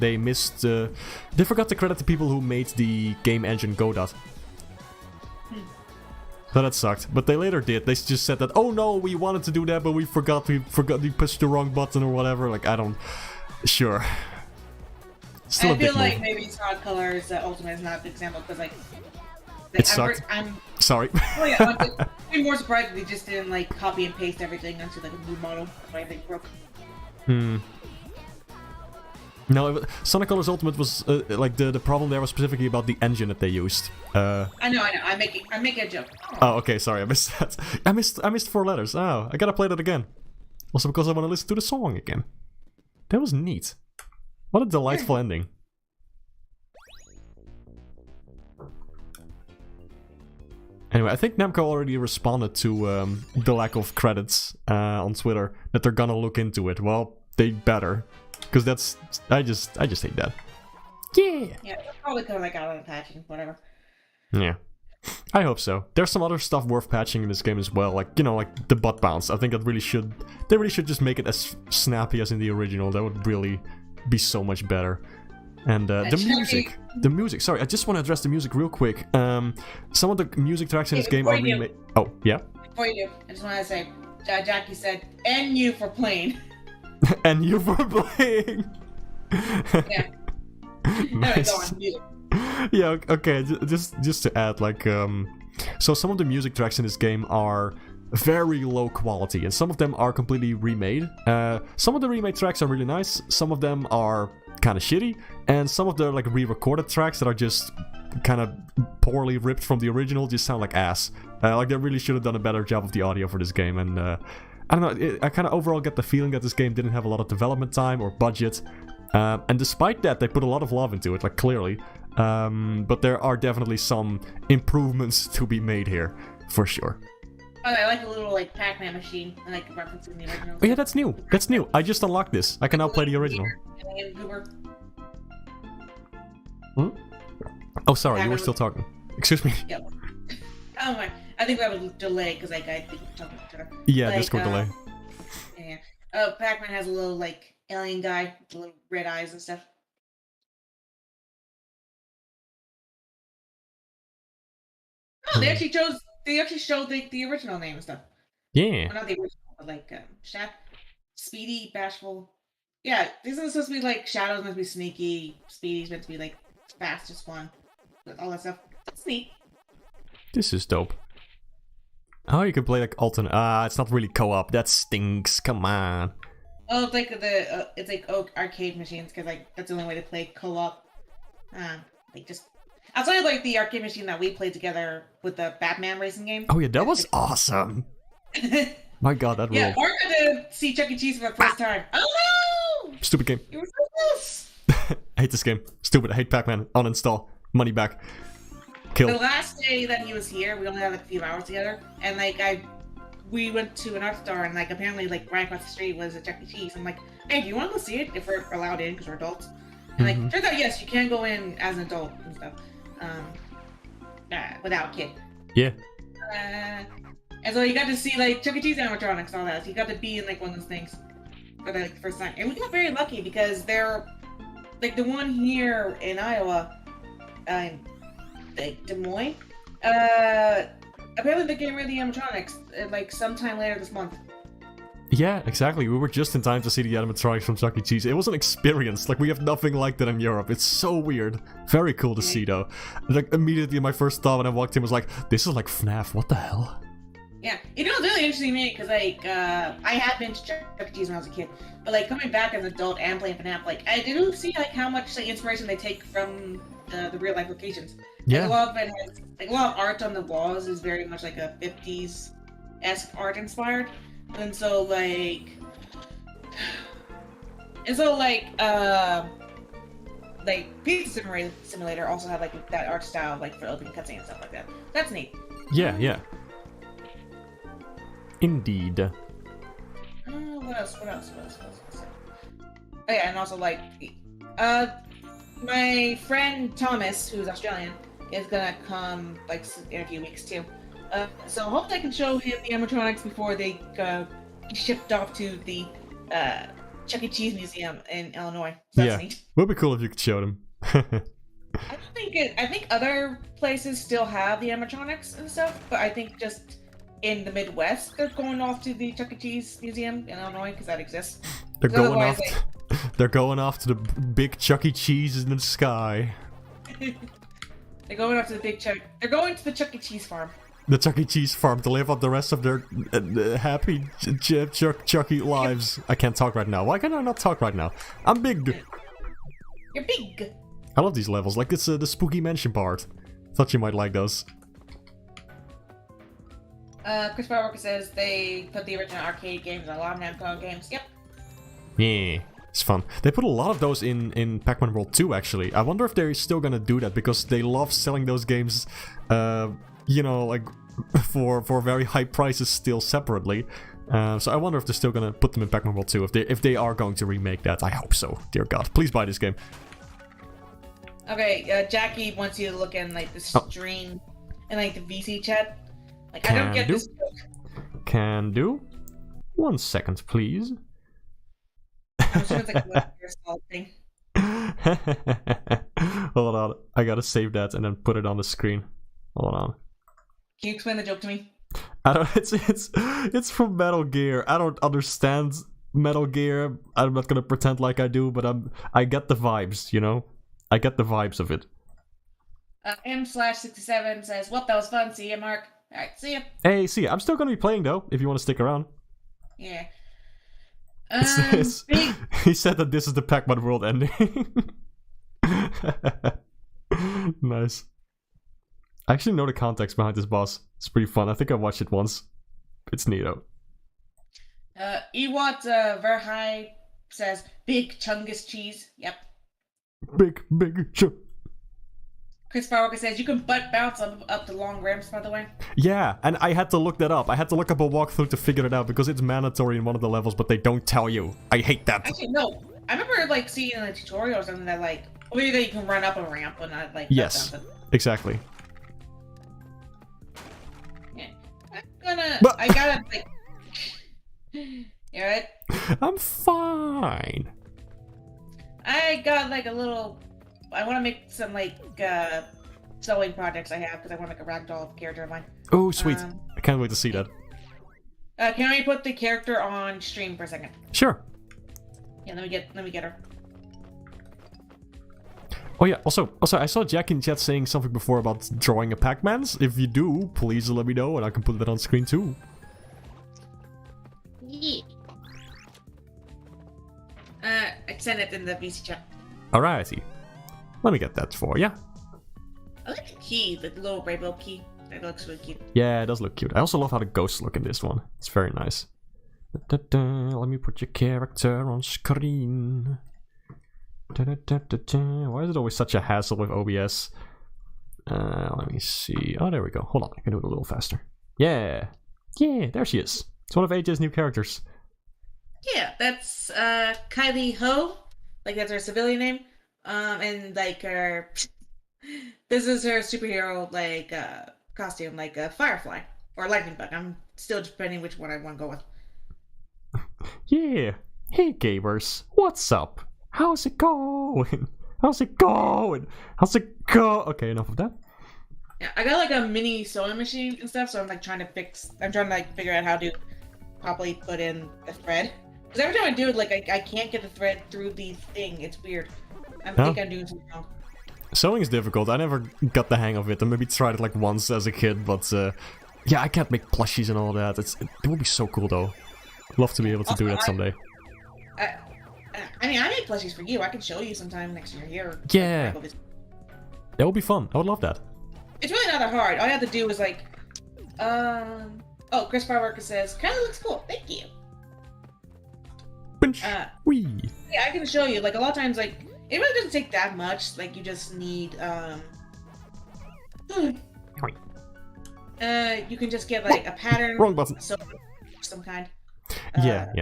They missed. They forgot to credit the people who made the game engine Godot. So that sucked. But they later did. They just said that, oh no, we wanted to do that, but we forgot we pushed the wrong button or whatever. Like, I don't... Sure. Still I feel like maybe Sonic Colors Ultimate is not a good example, because like... It sucked. Sorry. Oh yeah, I'd be more surprised if they just didn't like copy and paste everything onto like a new model. That's why I think broke. No, Sonic Colors Ultimate was like the problem there was specifically about the engine that they used. I know. I'm making a joke. Oh, okay, sorry, I missed that. I missed 4 letters. Oh, I gotta play that again. Also because I want to listen to the song again. That was neat. What a delightful ending. Anyway, I think Namco already responded to the lack of credits on Twitter, that they're gonna look into it. Well, they better. Because that's... I just hate that. Yeah! Yeah, probably could have like got on patching, whatever. Yeah. I hope so. There's some other stuff worth patching in this game as well, like, you know, like the butt bounce. I think that really should... They really should just make it as snappy as in the original. That would really be so much better. And the music, sorry, I just want to address the music real quick. Some of the music tracks in this game are remade... Oh, yeah? Before you do, I just want to say, Jackie said, "And you for playing." And you for playing. Yeah. Nice. Yeah, okay, just to add, like, so some of the music tracks in this game are very low quality, and some of them are completely remade. Some of the remade tracks are really nice, some of them are kind of shitty, and some of the, like, re-recorded tracks that are just kind of poorly ripped from the original just sound like ass. Like, they really should have done a better job of the audio for this game, and, I don't know, I kind of overall get the feeling that this game didn't have a lot of development time or budget. And despite that, they put a lot of love into it, like, clearly. But there are definitely some improvements to be made here, for sure. Oh, I like a little like Pac-Man machine, and like referencing the original. Oh yeah, that's new. That's new. I just unlocked this. I can now play the original. Oh, sorry, you were still talking. Excuse me. Yep. Oh my! I think that was a delay because like I think we're talking to each other. Yeah, like, Discord delay. Yeah. Oh, Pac-Man has a little like alien guy with little red eyes and stuff. Oh, they actually chose. They actually showed the original name and stuff. Yeah. Well, not the original, but like Speedy, Bashful. Yeah, these are supposed to be like Shadow's meant to be sneaky. Speedy's meant to be like fastest one. All that stuff. That's neat. This is dope. Oh, you can play like alternate. It's not really co-op. That stinks. Come on. Oh, it's like it's like arcade machines because like that's the only way to play co-op. Like just outside of like the arcade machine that we played together with the Batman racing game. Oh yeah, that was awesome. My God, that ruled. Yeah, Mark got to see Chuck E. Cheese for the first time. Oh no! Stupid game. You were so close. I hate this game. Stupid. I hate Pac-Man. Uninstall. Money back. Kill. The last day that he was here, we only had like a few hours together, and like we went to an art store, and like apparently like right across the street was a Chuck E. Cheese. I'm like, hey, do you want to go see it if we're allowed in because we're adults? And like turns out yes, you can go in as an adult and stuff, without a kid. Yeah. And so you got to see like Chuck E. Cheese animatronics and all that. So you got to be in like one of those things for the first time, and we got very lucky because they're like the one here in Iowa, like Des Moines. Apparently they're getting rid of the animatronics like sometime later this month. Yeah, exactly. We were just in time to see the animatronics from Chuck E. Cheese. It was an experience. Like, we have nothing like that in Europe. It's so weird. Very cool to see, though. Like, immediately my first thought when I walked in was like, this is like FNAF. What the hell? Yeah, you know, it's really interesting to me because like I had been to Chuck E. Cheese when I was a kid, but like coming back as an adult and playing FNAF, like I do see like how much like inspiration they take from the real life locations. Yeah. Like, a lot of it has like a lot of art on the walls is very much like a 50s-esque art inspired, and so like Pizza Simulator also had like that art style like for opening cutscene and stuff like that. That's neat. Yeah, yeah. Indeed. What else? Oh yeah, and also like, my friend Thomas, who's Australian, is gonna come like in a few weeks too. So hopefully I can show him the animatronics before they get shipped off to the Chuck E. Cheese Museum in Illinois. So that's neat. Would be cool if you could show them. I think other places still have the animatronics and stuff, but I think just in the Midwest, they're going off to the Chuck E. Cheese Museum in Illinois because that exists. They're going off. They're going off to the big Chuck E. Cheese in the sky. They're going off to the big Chuck. They're going to the Chuck E. Cheese farm. The Chuck E. Cheese farm to live out the rest of their happy Chucky lives. I can't talk right now. Why can I not talk right now? I'm big. You're big. I love these levels. Like it's the spooky mansion part. Thought you might like those. Chris Fireworker says they put the original arcade games on a lot of Namco games. Yep. Yeah, it's fun. They put a lot of those in Pac-Man World 2, actually. I wonder if they're still gonna do that, because they love selling those games, you know, like, for very high prices still separately. So I wonder if they're still gonna put them in Pac-Man World 2, if they are going to remake that. I hope so. Dear God, please buy this game. Okay, Jackie wants you to look in, like, the stream and, like, the VC chat. Like, I don't get this joke. Can do. 1 second, please. I'm sure it's like a small thing. Hold on, I gotta save that and then put it on the screen. Hold on. Can you explain the joke to me? I don't. It's from Metal Gear. I don't understand Metal Gear. I'm not gonna pretend like I do, but I get the vibes. You know, I get the vibes of it. M/67 says, "Well, that was fun. See ya, Mark. All right, see ya." Hey, see ya. I'm still gonna be playing though. If you want to stick around. Yeah. He said that this is the Pac-Man world ending. Nice. I actually know the context behind this boss. It's pretty fun. I think I watched it once. It's neato. Ewat Verhey says, "Big Chungus cheese." Yep. Big chunk. Chris Fireworker says you can butt bounce up the long ramps, by the way. Yeah, and I had to look that up. I had to look up a walkthrough to figure it out because it's mandatory in one of the levels, but they don't tell you. I hate that. Actually, no. I remember like seeing in a tutorial or something that like, maybe that you can run up a ramp but not like. Yes, exactly. Yeah, I'm gonna. But I gotta like. You alright? I'm fine. I got like a little. I want to make some like sewing projects I have because I want to make a ragdoll character of mine. Oh, sweet! I can't wait to see that. Can we put the character on stream for a second? Sure. Yeah, let me get her. Oh yeah. Also, I saw Jack in chat saying something before about drawing a Pac-Man's. If you do, please let me know and I can put that on screen too. Yeah. I sent it in the VC chat. Alrighty. Let me get that for ya. I like the key, the little rainbow key. That looks really cute. Yeah, it does look cute. I also love how the ghosts look in this one. It's very nice. Let me put your character on screen. Why is it always such a hassle with OBS? Let me see. Oh, there we go. Hold on, I can do it a little faster. Yeah. Yeah, there she is. It's one of AJ's new characters. Yeah, that's Kylie Ho. Like that's her civilian name. And like her this is her superhero like costume, like a firefly or lightning bug. I'm still debating which one I want to go with. Yeah. Hey gamers, what's up? How's it going? How's it going? How's it go? Okay, enough of that. Yeah, I got like a mini sewing machine and stuff, so I'm like trying to like figure out how to properly put in the thread. Because every time I do it, like I can't get the thread through the thing. It's weird. I think I'm doing something wrong. Sewing is difficult. I never got the hang of it. I maybe tried it like once as a kid, but yeah, I can't make plushies and all that. It would be so cool though. Love to be able to do that someday. I mean, I make plushies for you. I can show you sometime next year here. Yeah. That would be fun. I would love that. It's really not that hard. All you have to do is like, oh, Chris Fireworker says, kind of looks cool. Thank you. Wee. Yeah, I can show you. Like a lot of times, like it really doesn't take that much. Like you just need, you can just get like a pattern. Wrong button. So some kind. Yeah.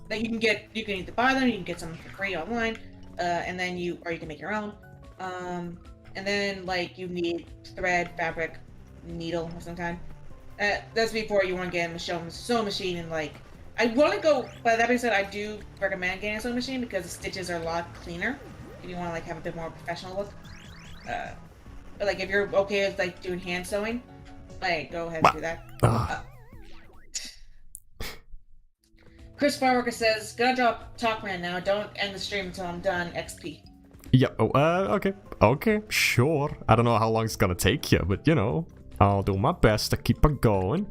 That you can either buy them, you can get some for free online, and then you can make your own. And then like you need thread, fabric, needle of some kind. That's before you want to get a sewing machine and like. I want to go, but that being said, I do recommend getting a sewing machine because the stitches are a lot cleaner if you want to like have a bit more professional look. But like if you're okay with like doing hand sewing, like go ahead and do that. Chris Fireworker says, "Gonna drop Toc-Man now. Don't end the stream until I'm done. XP." Yep. Oh, okay, sure. I don't know how long it's gonna take you, but you know, I'll do my best to keep it going.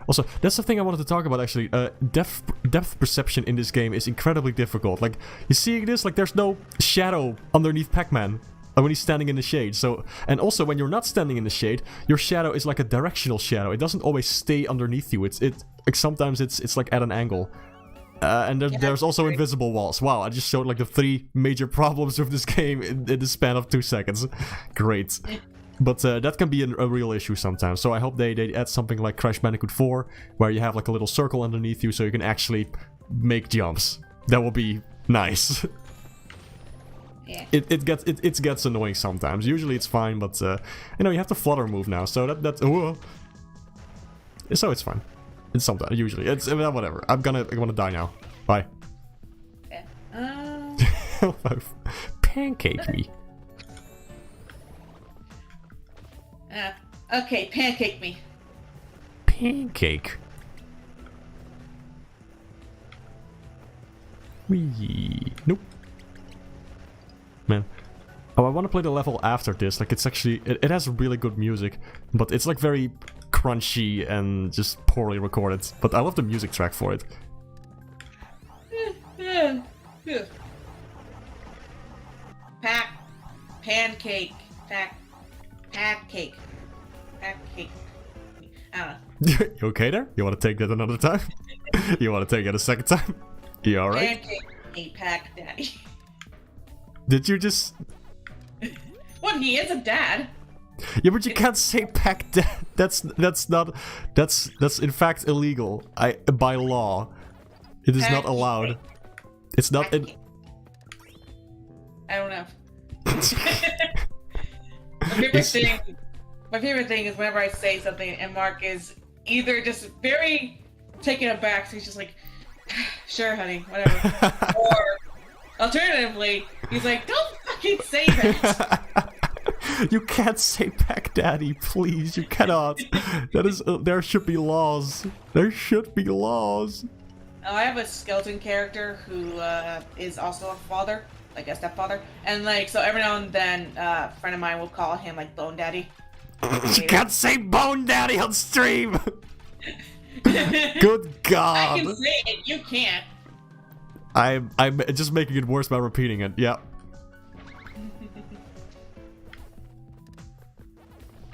Also, that's the thing I wanted to talk about actually. Depth perception in this game is incredibly difficult. Like, you see this? Like, there's no shadow underneath Pac-Man when he's standing in the shade. So, and also when you're not standing in the shade, your shadow is like a directional shadow. It doesn't always stay underneath you. Like sometimes it's like at an angle. And there's also invisible walls. Wow, I just showed like the 3 major problems with this game in the span of 2 seconds. Great. But that can be a real issue sometimes. So I hope they add something like Crash Bandicoot 4, where you have like a little circle underneath you so you can actually make jumps. That will be nice. Yeah. It gets annoying sometimes. Usually it's fine, but you know, you have the flutter move now, so that's so it's fine. It's sometimes usually it's whatever. I'm gonna die now. Bye. Yeah. Pancake me. Okay, pancake me. Pancake. Wee. Nope. Man. Oh, I want to play the level after this. Like, it's actually... It has really good music, but it's like very crunchy and just poorly recorded. But I love the music track for it. Pancake. Pancake. I don't know. You okay there? You want to take that another time? You want to take it a second time? You alright? Pancake me, Pac Daddy. Did you just... Well, he is a dad. Yeah, but you can't say Pac Dad. That's in fact illegal. By law, it is not allowed. It's not. I don't know. My favorite thing is whenever I say something and Mark is either just very taken aback, so he's just like, "Sure, honey, whatever," or alternatively, he's like, "Don't fucking say that." You can't say Pac Daddy, please. You cannot. That is. There should be laws. There should be laws. I have a skeleton character who is also a father, like a stepfather, and like so every now and then, a friend of mine will call him like Bone Daddy. You can't say Bone Daddy on stream. Good God. I can say it. You can't. I'm just making it worse by repeating it. Yeah.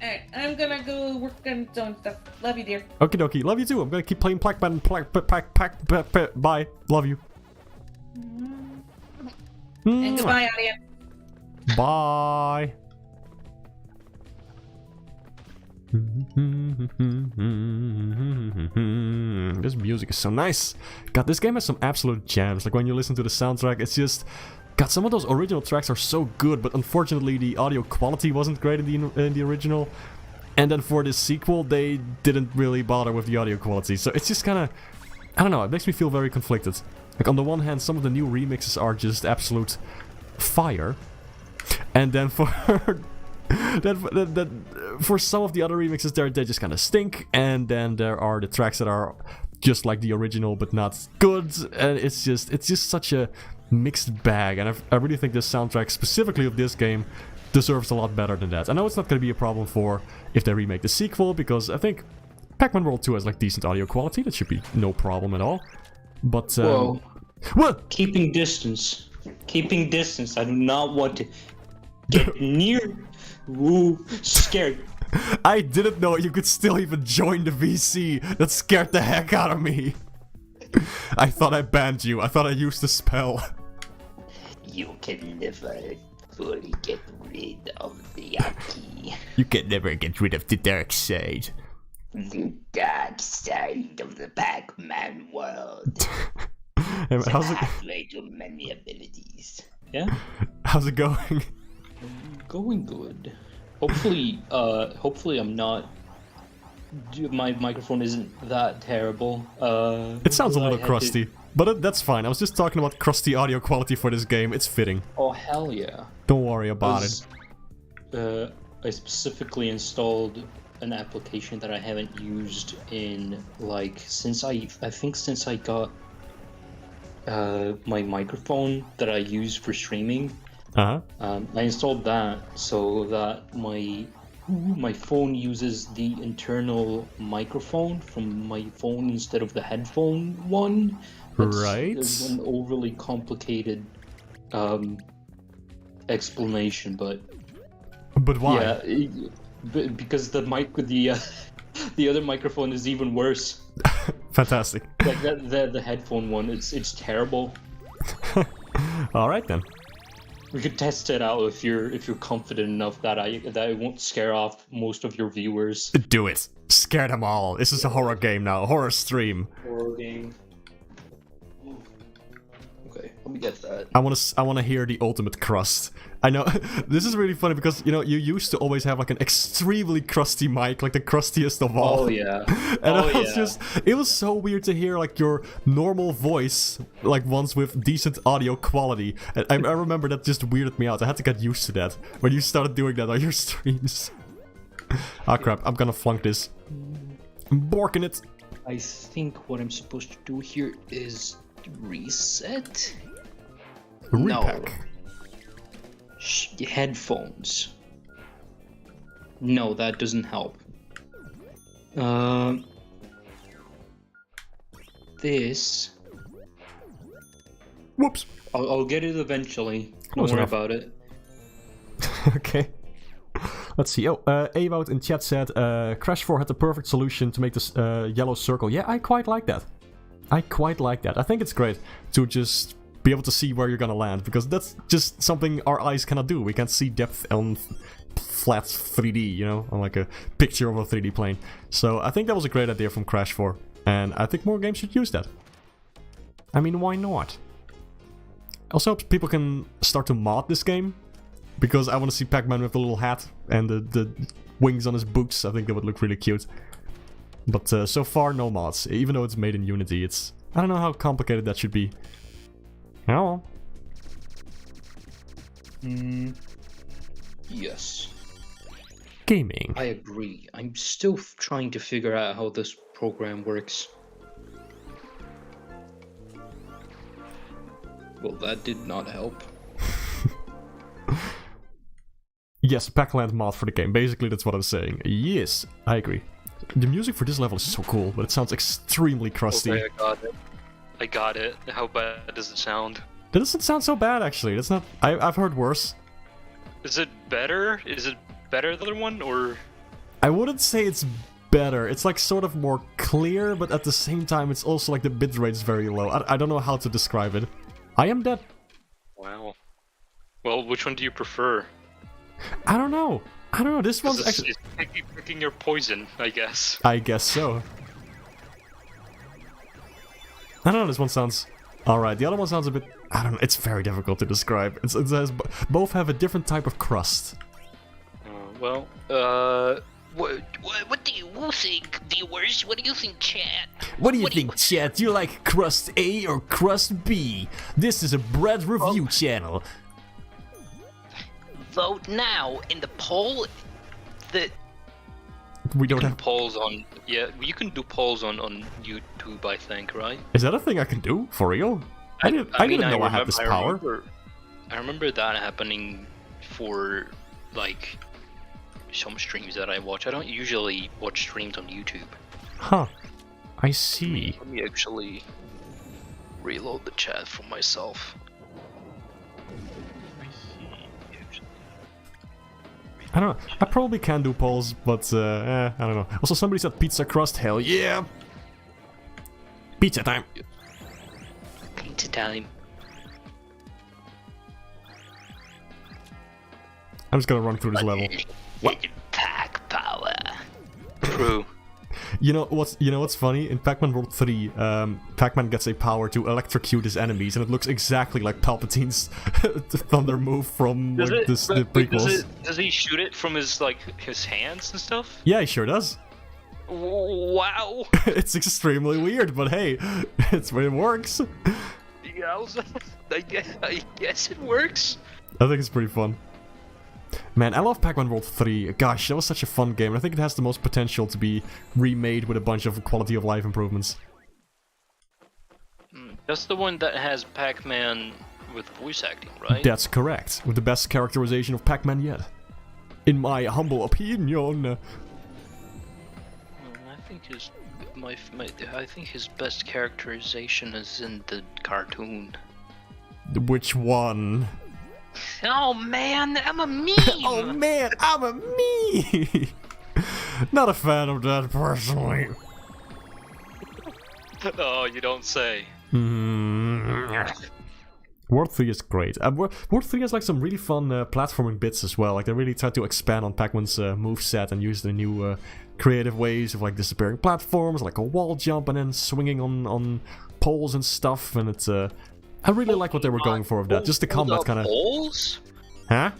Alright, I'm gonna go work on some stuff. Love you, dear. Okie dokie. Love you too. I'm gonna keep playing Pac-Man. Bye. Love you. And goodbye, audience. Bye. This music is so nice. God, this game has some absolute gems. Like when you listen to the soundtrack, it's just... God, some of those original tracks are so good, but unfortunately the audio quality wasn't great in the original. And then for this sequel, they didn't really bother with the audio quality. So it's just kind of... I don't know, it makes me feel very conflicted. Like on the one hand, some of the new remixes are just absolute fire. And then for... for some of the other remixes, they just kind of stink. And then there are the tracks that are just like the original, but not good. And it's just such a mixed bag, and I really think this soundtrack, specifically of this game, deserves a lot better than that. I know it's not going to be a problem for if they remake the sequel, because I think Pac-Man World 2 has like decent audio quality. That should be no problem at all. But whoa! What? Keeping distance. Keeping distance. I do not want to get near. Ooh, scared. I didn't know you could still even join the VC. That scared the heck out of me. I thought I banned you. I thought I used the spell. You can never fully get rid of the Yaki. You can never get rid of the dark side. The dark side of the Pac-Man world. Hey, how's it? Pathway to many abilities. Yeah? How's it going? Going good. Hopefully I'm not... My microphone isn't that terrible. It sounds a little crusty, but that's fine. I was just talking about crusty audio quality for this game. It's fitting. Oh, hell yeah. Don't worry about it. I specifically installed an application that I haven't used in, like, since I got my microphone that I use for streaming. Uh-huh. I installed that so that my phone uses the internal microphone from my phone instead of the headphone one. It's an overly complicated explanation, but why? Yeah, because the other microphone is even worse. Fantastic. Like the headphone one, it's terrible. All right then. We could test it out if you're confident enough that it won't scare off most of your viewers. Do it. Scare them all. This is a horror game now. Horror stream. Horror game. Okay, let me get that. I wanna hear the ultimate crust. I know this is really funny because you used to always have like an extremely crusty mic, like the crustiest of all. Oh yeah. And it was so weird to hear like your normal voice, like ones with decent audio quality. And I remember that just weirded me out. I had to get used to that when you started doing that on your streams. Ah crap, I'm gonna flunk this. I'm borking it. I think what I'm supposed to do here is reset. Re-Pac. No. Headphones. No, that doesn't help. This. Whoops. I'll get it eventually. Don't worry about it. Okay. Let's see. Oh, Ewout in chat said, Crash 4 had the perfect solution to make this yellow circle. Yeah, I quite like that. I think it's great to just be able to see where you're gonna land, because that's just something our eyes cannot do. We can't see depth on flat 3D, you know, on like a picture of a 3D plane. So I think that was a great idea from Crash 4, and I think more games should use that. I mean, why not? I also hope people can start to mod this game, because I want to see Pac-Man with the little hat and the wings on his boots. I think that would look really cute. But so far, no mods. Even though it's made in Unity, it's... I don't know how complicated that should be. Oh. Yes. Gaming. I agree. I'm still trying to figure out how this program works. Well, that did not help. Yes, Pac-Land mod for the game. Basically, that's what I'm saying. Yes, I agree. The music for this level is so cool, but it sounds extremely crusty. Okay, I got it. How bad does it sound? That doesn't sound so bad, actually. That's not... I've heard worse. Is it better? Is it better than the other one, or...? I wouldn't say it's better. It's like sort of more clear, but at the same time, it's also like the bitrate is very low. I don't know how to describe it. I am dead. Wow. Well, which one do you prefer? I don't know. This one's actually... It's picking your poison, I guess. I guess so. I don't know, this one sounds... Alright, the other one sounds a bit... I don't know, it's very difficult to describe. It has... Both have a different type of crust. Well, What do you think, viewers? What do you think, chat? What do you think, chat? Do you like crust A or crust B? This is a bread review channel. Vote now in the poll. We don't you can have... polls on... Yeah, you can do polls on YouTube, I think, right? Is that a thing I can do? For real? I didn't know I had this power. I remember that happening for, like, some streams that I watch. I don't usually watch streams on YouTube. Huh. I see. Let me actually reload the chat for myself. I don't know. I probably can do polls, but I don't know. Also, somebody said pizza crust. Hell yeah! Pizza time! Pizza time. I'm just gonna run through this level. Pack power. True. You know what's funny? In Pac-Man World 3, Pac-Man gets a power to electrocute his enemies, and it looks exactly like Palpatine's thunder move from like, the prequels. Does he shoot it from his hands and stuff? Yeah, he sure does. Wow. It's extremely weird, but hey, it works. Yeah, I guess it works. I think it's pretty fun. Man, I love Pac-Man World 3. Gosh, that was such a fun game. And I think it has the most potential to be remade with a bunch of quality of life improvements. That's the one that has Pac-Man with voice acting, right? That's correct. With the best characterization of Pac-Man yet. In my humble opinion. I think his best characterization is in the cartoon. Which one? Oh man, I'm a meme! Oh man, I'm a me! Not a fan of that personally. Oh, you don't say. World 3 is great. World 3 has like some really fun platforming bits as well. Like they really try to expand on Pac-Man's moveset and use the new creative ways of like disappearing platforms, like a wall jump and then swinging on poles and stuff. And it's I really like what they were going for with that. Just the combat kind of. Poles? Huh?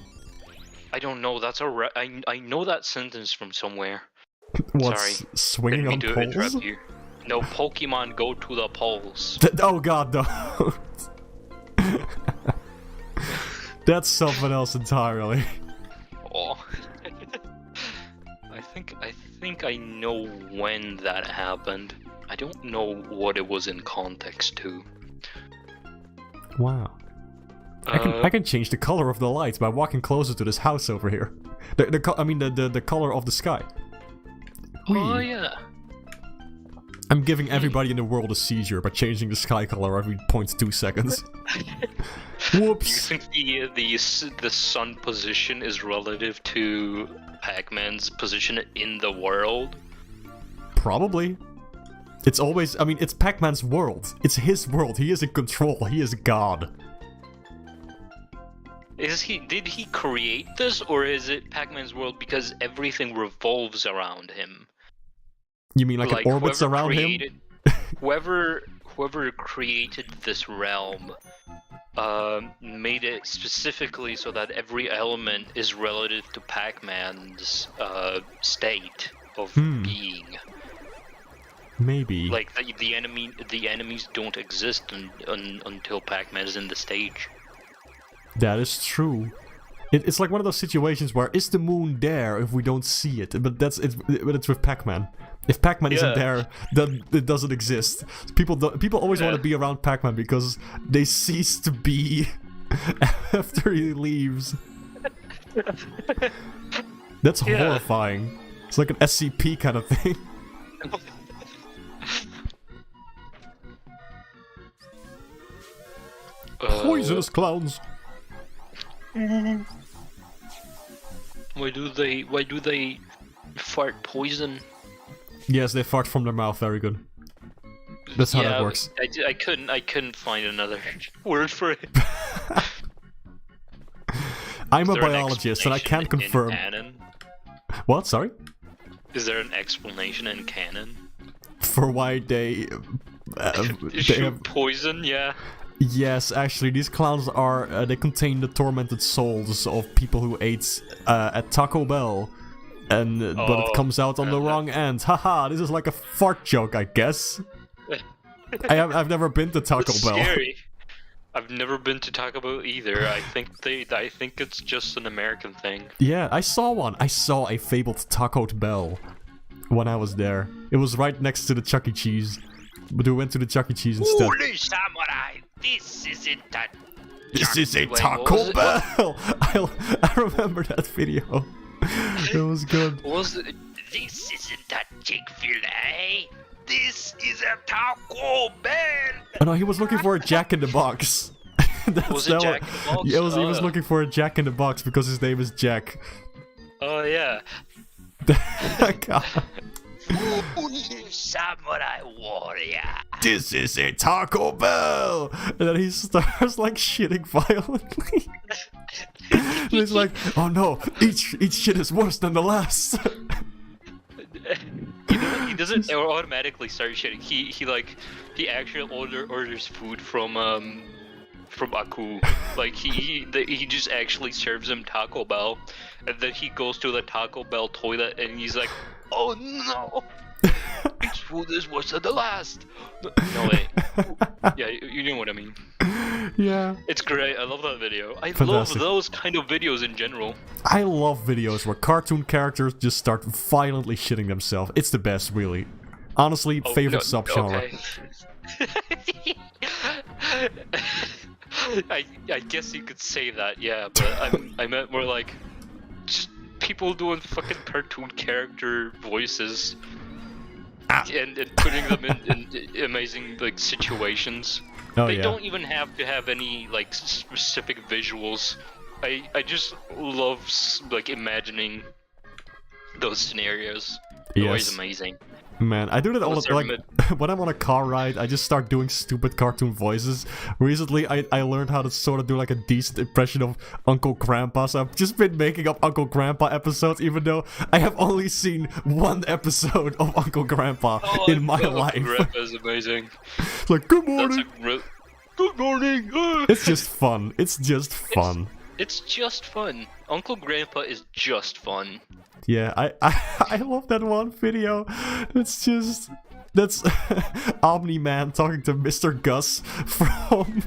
I don't know. That's I know that sentence from somewhere. What's Sorry. swinging on Didn't poles? mean to interrupt you. No, Pokemon go to the poles. Oh god, no. That's something else entirely. Oh. I think I know when that happened. I don't know what it was in context to. Wow. I can change the color of the lights by walking closer to this house over here. The color of the sky. Oh Whee. yeah. I'm giving everybody in the world a seizure by changing the sky color every 0.2 seconds. Whoops. Do you think the sun position is relative to Pac-Man's position in the world? Probably. It's always, I mean, it's Pac-Man's world. It's his world. He is in control. He is God. Did he create this, or is it Pac-Man's world because everything revolves around him? You mean like it orbits around him? Whoever created this realm made it specifically so that every element is relative to Pac-Man's state of being. Maybe. Like the enemies don't exist until Pac-Man is in the stage. That is true. It's like one of those situations where is the moon there if we don't see it? But it's with Pac-Man. If Pac-Man isn't there, then it doesn't exist. People always want to be around Pac-Man because they cease to be after he leaves. That's horrifying. It's like an SCP kind of thing. Poisonous clowns. Why do they fart poison? Yes, they fart from their mouth. Very good. That's how that works. I couldn't find another word for it. I'm a biologist and I can't confirm. What? Sorry? Is there an explanation in canon for why they shoot poison? Yeah. Yes, actually, these clowns are they contain the tormented souls of people who ate at Taco Bell, and but it comes out on the wrong end. Haha! This is like a fart joke, I guess. I've never been to Taco Bell. Scary. I've never been to Taco Bell either. I think it's just an American thing. Yeah, I saw one. I saw a fabled Taco Bell when I was there. It was right next to the Chuck E. Cheese, but we went to the Chuck E. Cheese instead. Holy samurai! This isn't that. This is a Taco Bell. I remember that video. It was good. This isn't that Chick-fil-A. This is a Taco Bell. Oh no, he was looking for a Jack in the Box. Was it Jack in the Box? Yeah, he was looking for a Jack in the Box because his name is Jack. Oh yeah. God. Holy samurai warrior. This is a Taco Bell! And then he starts like shitting violently. And he's like, oh no, each shit is worse than the last. He doesn't automatically start shitting. He actually orders food from Aku. Like he just actually serves him Taco Bell, and then he goes to the Taco Bell toilet and he's like, oh no, each food is worse than the last. No way. Yeah, you know what I mean. Yeah. It's great. I love that video. I Fantastic. love those kind of videos in general. I love videos where cartoon characters just start violently shitting themselves. It's the best, really. Honestly, favorite subgenre. Okay. I guess you could say that, yeah, but I meant more like just people doing fucking cartoon character voices and putting them in amazing like situations. Oh, They yeah. don't even have to have any like specific visuals. I just love like imagining those scenarios. It's always Yes. amazing. Man, I do that all the time. Like, when I'm on a car ride, I just start doing stupid cartoon voices. Recently, I learned how to sort of do like a decent impression of Uncle Grandpa, so I've just been making up Uncle Grandpa episodes, even though I have only seen one episode of Uncle Grandpa in my life. Uncle Grandpa is amazing. It's like, good morning! Good morning! It's just fun. It's just fun. It's just fun. Uncle Grandpa is just fun. Yeah, I love that one video. That's Omni-Man talking to Mr. Gus from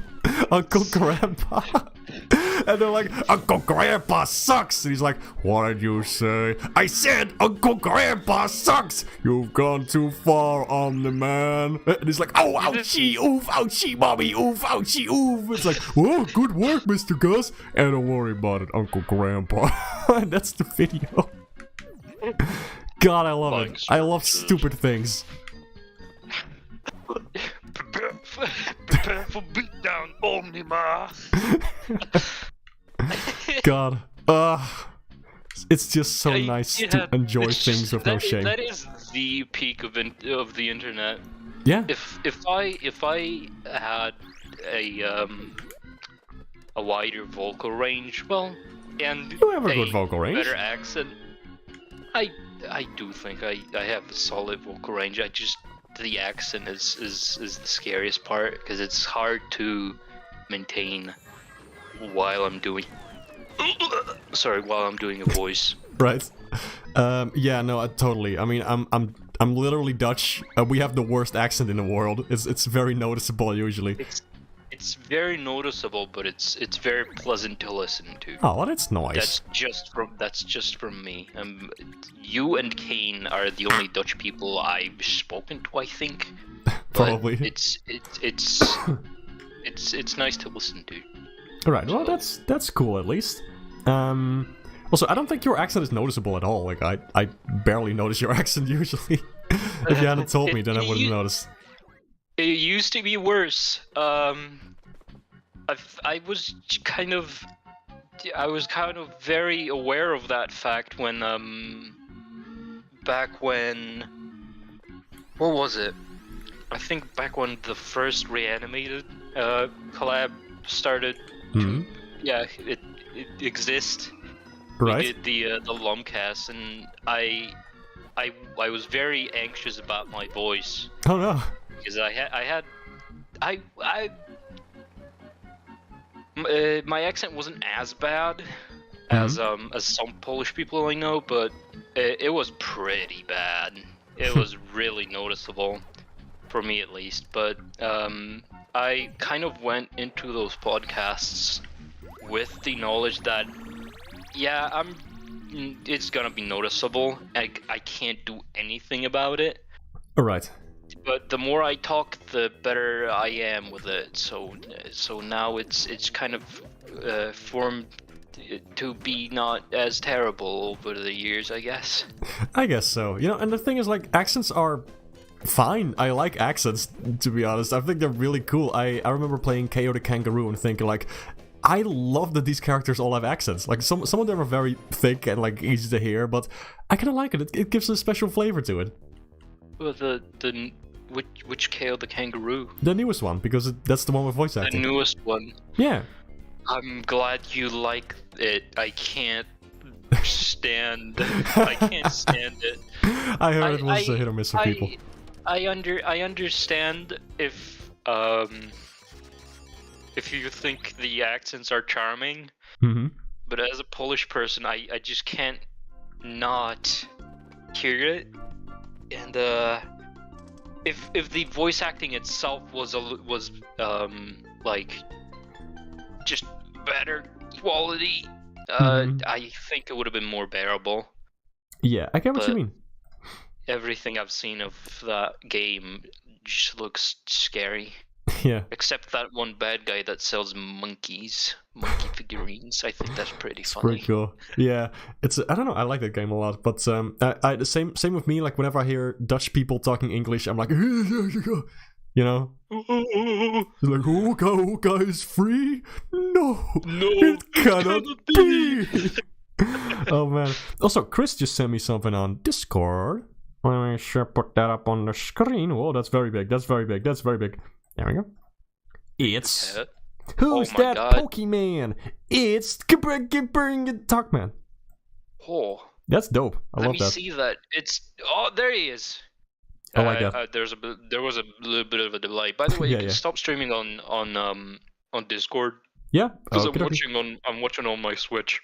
Uncle Grandpa. And they're like, Uncle Grandpa sucks! And he's like, what did you say? I said Uncle Grandpa sucks! You've gone too far, Omni-Man. And he's like, oh, ouchie, oof, ouchie, mommy, oof, ouchie, oof. It's like, whoa, good work, Mr. Gus. And don't worry about it, Uncle Grandpa. And that's the video. God, I love it. I love stupid things. Prepare for beatdown, Omnima. God, it's just so nice to enjoy things with no shame. That is the peak of the internet. Yeah. If I had a wider vocal range, well, and You have a good vocal range. better accent, I do think I have a solid vocal range. The accent is the scariest part because it's hard to maintain while I'm doing a voice. Right. Yeah, no, totally. I mean, I'm literally Dutch. We have the worst accent in the world. It's very noticeable usually. It's very noticeable, but it's very pleasant to listen to. Oh, well, that's nice. That's just from me. You and Kane are the only Dutch people I've spoken to, I think. Probably. But it's nice to listen to. Alright, well, that's cool at least. Also, I don't think your accent is noticeable at all. Like, I barely notice your accent usually. If you hadn't told me, then I wouldn't have noticed. It used to be worse. I was kind of very aware of that fact when back when, what was it? I think back when the first Reanimated collab started. Yeah, it exists. Right. We did the Lumcast, and I was very anxious about my voice. Oh no. Because my accent wasn't as bad as some Polish people I know, but it was pretty bad. It was really noticeable, for me at least. But I kind of went into those podcasts with the knowledge that, yeah, it's gonna be noticeable. I can't do anything about it. Alright. But the more I talk, the better I am with it. So now it's kind of formed to be not as terrible over the years, I guess. I guess so. You know, and the thing is, like, accents are fine. I like accents, to be honest. I think they're really cool. I remember playing KO the Kangaroo and thinking, like, I love that these characters all have accents. Like, some of them are very thick and, like, easy to hear, but I kind of like it. It gives a special flavor to it. Well, which KO the Kangaroo? The newest one, because that's the one with voice acting. The newest one. Yeah. I'm glad you like it. I can't stand it. I heard it was a hit or miss for people. I understand if you think the accents are charming, but as a Polish person, I just can't not hear it. And if the voice acting itself was like just better quality, I think it would have been more bearable. Yeah, I get what you mean. Everything I've seen of that game just looks scary. Yeah. Except that one bad guy that sells monkey figurines. I think that's pretty funny. Pretty cool. Yeah, I don't know. I like that game a lot. But the same with me. Like whenever I hear Dutch people talking English, I'm like, you know, it's like Hoka is free. No, it cannot be. Oh man. Also, Chris just sent me something on Discord. Let me sure put that up on the screen. Whoa, that's very big. That's very big. That's very big. There we go. It's who's that Pokemon? It's Toc-Man. Oh, that's dope. I love that. Let me see that. There he is. Oh my god. There was a little bit of a delay. By the way, you can stop streaming on Discord. Yeah. Because I'm watching on my Switch.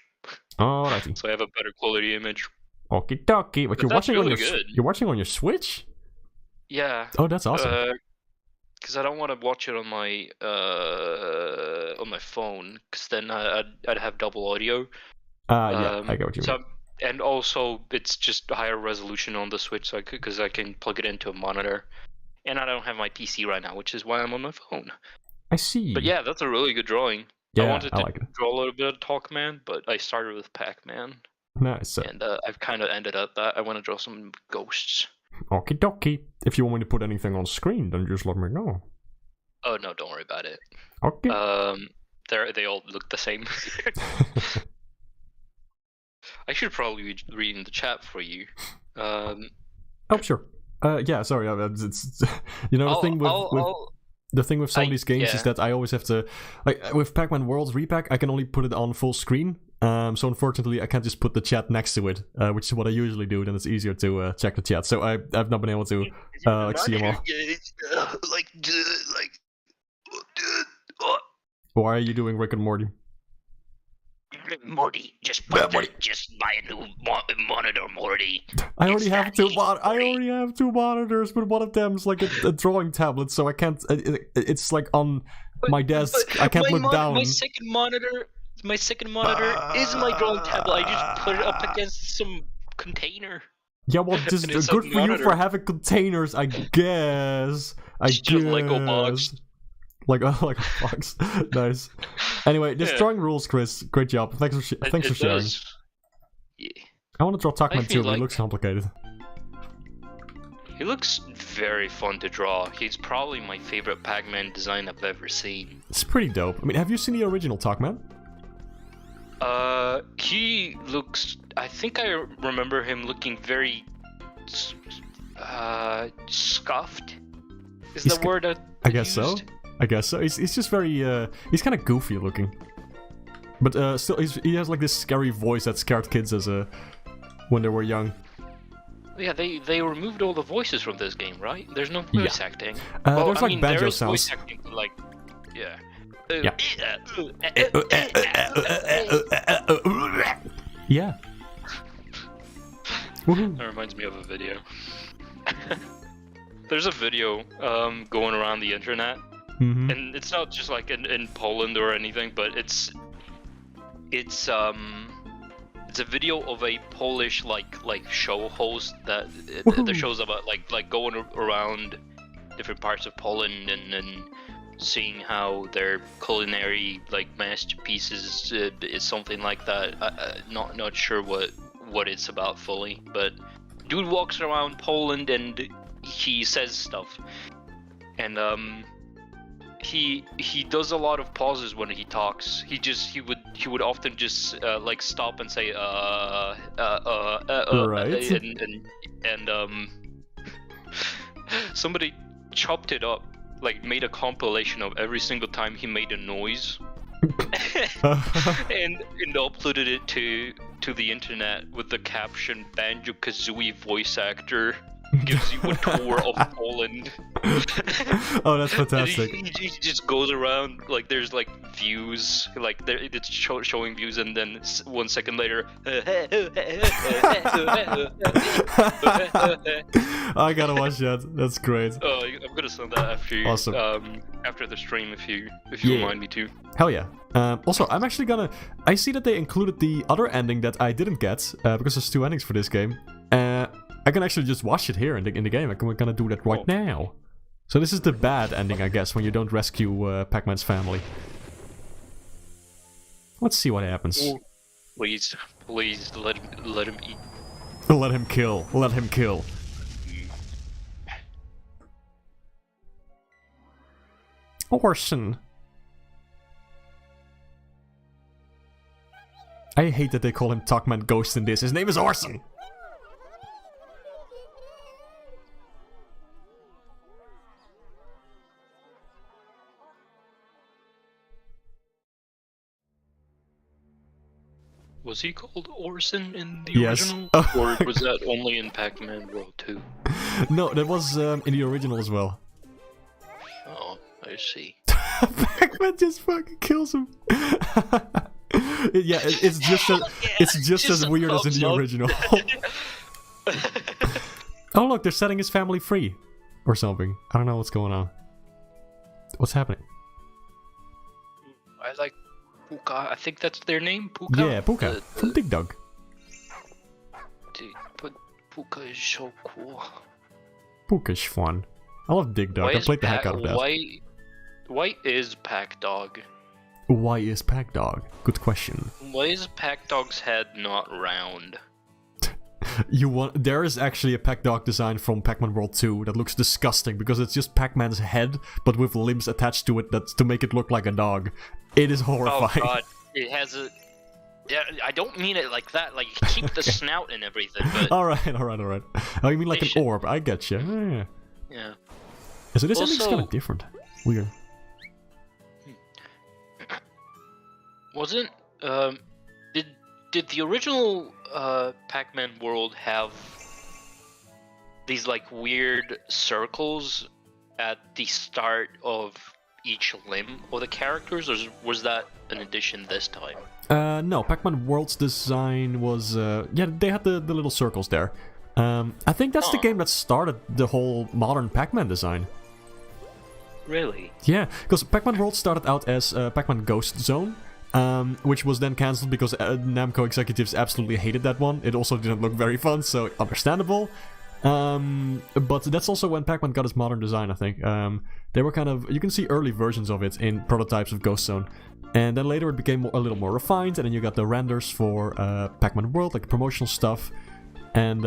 Alrighty. So I have a better quality image. Okie dokie. But you're watching really you're watching on your Switch? Yeah. Oh, that's awesome. Because I don't want to watch it on my phone, because then I'd have double audio. Yeah, I get what you mean. And also, it's just higher resolution on the Switch, because I can plug it into a monitor. And I don't have my PC right now, which is why I'm on my phone. I see. But yeah, that's a really good drawing. Yeah, I wanted to like draw a little bit of Toc-Man, but I started with Pac-Man. Nice. And I've kind of ended up that I want to draw some ghosts. Okie dokie. If you want me to put anything on screen, then just let me know. Oh no, don't worry about it. Okay. They all look the same. I should probably be reading the chat for you. Oh sure. Yeah, sorry. It's you know the thing the thing with some of these games is that I always have to, like with Pac-Man World's Re-Pac, I can only put it on full screen. So unfortunately, I can't just put the chat next to it, which is what I usually do. Then it's easier to check the chat. So I've not been able to see them all. Why are you doing Rick and Morty? Morty, just buy a new monitor, Morty. I already have two monitors, but one of them's like a drawing tablet, so I can't. It's like on my desk. I can't look down. My second monitor is my drawing tablet. I just put it up against some container. Yeah, well, just good for you for having containers, I guess. Just Lego box. Like a box. Nice. Anyway, this drawing rules, Chris. Great job. Thanks for sharing. Yeah. I want to draw Toc-Man too, but it looks complicated. He looks very fun to draw. He's probably my favorite Pac-Man design I've ever seen. It's pretty dope. I mean, have you seen the original Toc-Man? He looks... I think I remember him looking very... scuffed? Is the word that I guess so. I guess so. He's just very... he's kind of goofy looking. But still, he has like this scary voice that scared kids as when they were young. Yeah, they removed all the voices from this game, right? There's no voice acting. There's like banjo there is sounds. Voice acting, but like, yeah. Yeah. That reminds me of a video. There's a video going around the internet, and it's not just like in Poland or anything, but it's a video of a Polish like show host that the show's about like going around different parts of Poland and seeing how their culinary like masterpieces is something like that. Not sure what it's about fully, but dude walks around Poland and he says stuff, and he does a lot of pauses when he talks. He would often just like stop and say right. and somebody chopped it up, like made a compilation of every single time he made a noise and uploaded it to the internet with the caption "Banjo-Kazooie voice actor gives you a tour of Poland." Oh, that's fantastic. He just goes around, like there's like views, like it's showing views, and then 1 second later I gotta watch that. That's great. I'm gonna send that after you. Awesome. After the stream, if you remind me to. Hell yeah. Also, I'm actually gonna... I see that they included the other ending that I didn't get, because there's 2 endings for this game. I can actually just watch it here in the game. We're gonna do that right now. So this is the bad ending, I guess, when you don't rescue Pac-Man's family. Let's see what happens. Please, let him eat. Let him kill. Let him kill. Orson. I hate that they call him Toc-Man Ghost in this. His name is Orson. Was he called Orson in the original? Or was that only in Pac-Man World 2? No, that was in the original as well. Oh, I see. Pac-Man just fucking kills him. Yeah, it's just as weird as in the original. Oh look, they're setting his family free. Or something. I don't know what's going on. What's happening? I like Puka. I think that's their name? Puka? Yeah, Puka. From Dig Dug. Dude, but Puka is so cool. Puka's fun. I love Dig Dug. I played the heck out of that. Why is Pac Dog? Why is Pac Dog? Good question. Why is Pac Dog's head not round? There is actually a Pac Dog design from Pac-Man World 2 that looks disgusting because it's just Pac-Man's head, but with limbs attached to it to make it look like a dog. It is horrifying. Oh god, it has a... Yeah, I don't mean it like that. Like, keep the snout and everything, but... Alright. Oh, you mean like They an should- orb? I get you. Yeah. Yeah. So this ending's Also- kind of different. Weird. Wasn't, did the original, Pac-Man world have these, like, weird circles at the start of each limb of the characters, or was that an addition this time? No, Pac-Man World's design was... yeah, they had the little circles there. I think that's the Huh. game that started the whole modern Pac-Man design. Really? Yeah, because Pac-Man World started out as Pac-Man Ghost Zone, which was then cancelled because Namco executives absolutely hated that one. It also didn't look very fun, so understandable. But that's also when Pac-Man got its modern design, I think. They were kind of... You can see early versions of it in prototypes of Ghost Zone. And then later it became a little more refined, and then you got the renders for Pac-Man World, like promotional stuff. And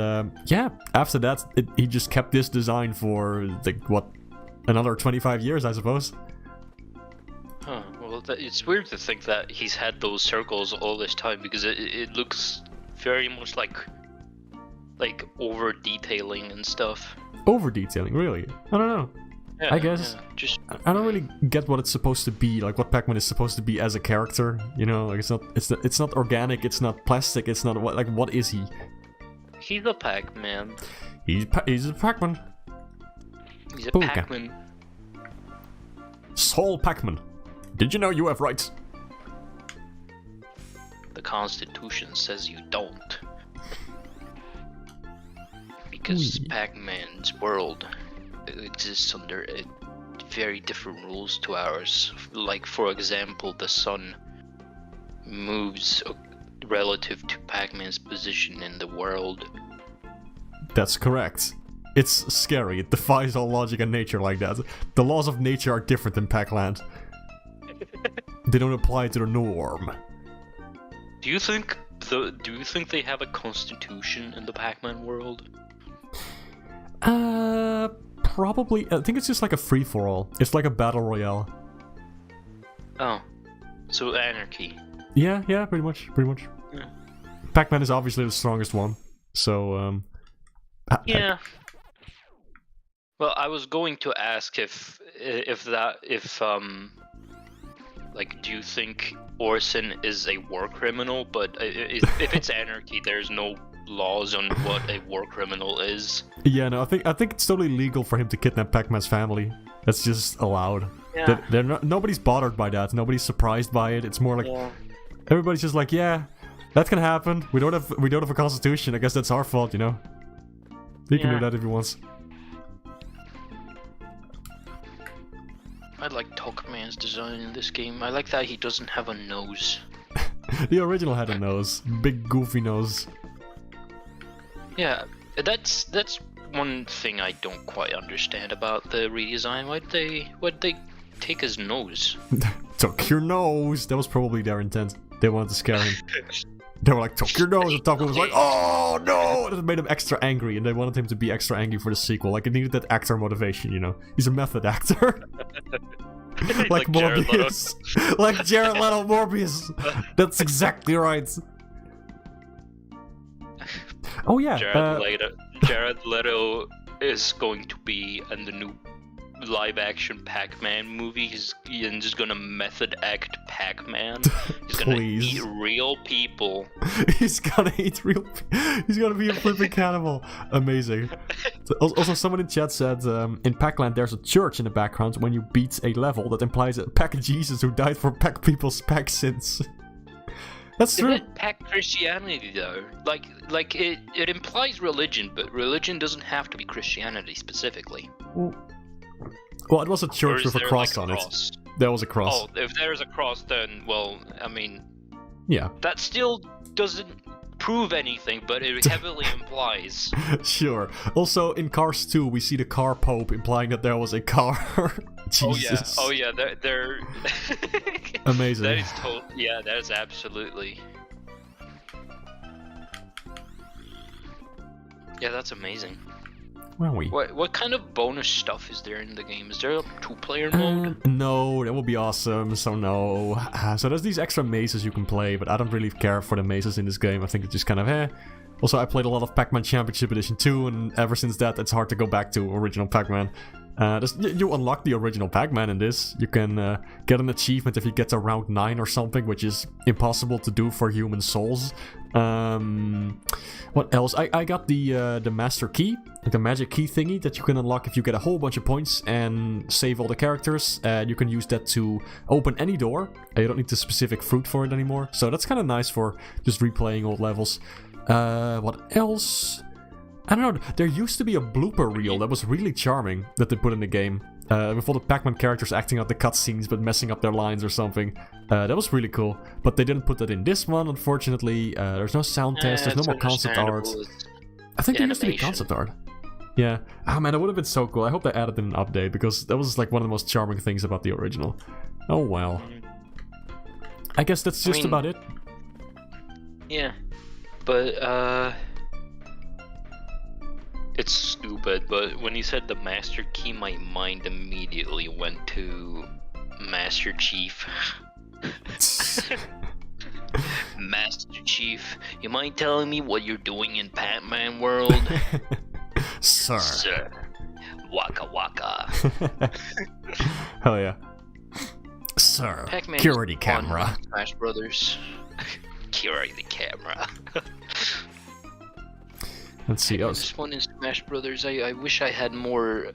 yeah, after that, he just kept this design for, like, what, another 25 years, I suppose. Huh, well, it's weird to think that he's had those circles all this time, because it looks very much like over-detailing and stuff. Over-detailing, really? I don't know. Yeah, I guess. yeah, just... I don't really get what it's supposed to be, like what Pac-Man is supposed to be as a character, you know, like it's not organic, it's not plastic, it's not what is he? He's a Pac-Man. He's a Pac-Man. He's a Booga. Pac-Man. Soul Pac-Man. Did you know you have rights? The Constitution says you don't. Because Ooh. Pac-Man's world exists under very different rules to ours. Like, for example, the sun moves relative to Pac-Man's position in the world. That's correct. It's scary. It defies all logic and nature like that. The laws of nature are different in Pac-Land. They don't apply to the norm. Do you think they have a constitution in the Pac-Man world? Probably. I think it's just like a free-for-all. It's like a battle royale. Oh, so anarchy. Yeah, pretty much. Yeah. Pac-Man is obviously the strongest one, so Yeah. Well, I was going to ask like, do you think Orson is a war criminal? But if it's anarchy, there's no laws on what a war criminal is. Yeah, no, I think it's totally legal for him to kidnap Pac-Man's family. That's just allowed. Yeah. They're not, nobody's bothered by that. Nobody's surprised by it. It's more like everybody's just like, yeah, that can happen. We don't have a constitution. I guess that's our fault, you know. He can do that if he wants. I like Toc-Man's design in this game. I like that he doesn't have a nose. The original had a nose, big goofy nose. Yeah, that's one thing I don't quite understand about the redesign. Why'd they take his nose? Took your nose. That was probably their intent. They wanted to scare him. They were like, took your nose, and Toc-Man was like, oh no! And it made him extra angry, and they wanted him to be extra angry for the sequel. Like, it needed that actor motivation, you know? He's a method actor. like Jared Leto. Morbius. Like Jared Leto Morbius. That's exactly right. Oh yeah. Jared Leto is going to be in the new live-action Pac-Man movie. He's just gonna method act Pac-Man. He's gonna Please. eat real people. He's gonna eat real. He's gonna be a flipping cannibal. Amazing. Also, someone in chat said in Pac-Land there's a church in the background when you beat a level that implies a Pac Jesus who died for Pac people's Pac sins. That's true. Isn't Pac Christianity though? Like it implies religion, but religion doesn't have to be Christianity specifically. Well, it was a Or church is with a there, cross like, on cross? it. There was a cross. Oh, if there's a cross, then well, I mean, Yeah. that still doesn't prove anything, but it heavily implies. Sure. Also, in Cars 2, we see the car Pope, implying that there was a car. Jesus. Oh yeah, they're Amazing. That is yeah, that is absolutely. Yeah, that's amazing. Where are we? What kind of bonus stuff is there in the game? Is there a 2-player mode? No, that would be awesome, so no. So there's these extra mazes you can play, but I don't really care for the mazes in this game. I think it's just kind of Also, I played a lot of Pac-Man Championship Edition 2, and ever since that, it's hard to go back to original Pac-Man. You unlock the original Pac-Man in this. You can get an achievement if you get to round 9 or something, which is impossible to do for human souls. What else? I got the Master Key, the magic key thingy that you can unlock if you get a whole bunch of points and save all the characters. And you can use that to open any door. You don't need the specific fruit for it anymore. So that's kind of nice for just replaying old levels. What else? I don't know, there used to be a blooper reel that was really charming that they put in the game. With all the Pac-Man characters acting out the cutscenes but messing up their lines or something. That was really cool. But they didn't put that in this one, unfortunately. There's no sound test, there's no more concept art. I think there used to be concept art. Yeah. Ah man, that would have been so cool. I hope they added in an update, because that was like one of the most charming things about the original. Oh well. I guess that's just about it. Yeah. But, it's stupid, but when you said the Master Key, my mind immediately went to Master Chief. Master Chief, you mind telling me what you're doing in Pac-Man world? Sir. Sir. Waka waka. Hell yeah. Sir. Pac-Man Security camera. Smash Brothers. Security camera. Let's see. This one in Smash Brothers, I wish I had more,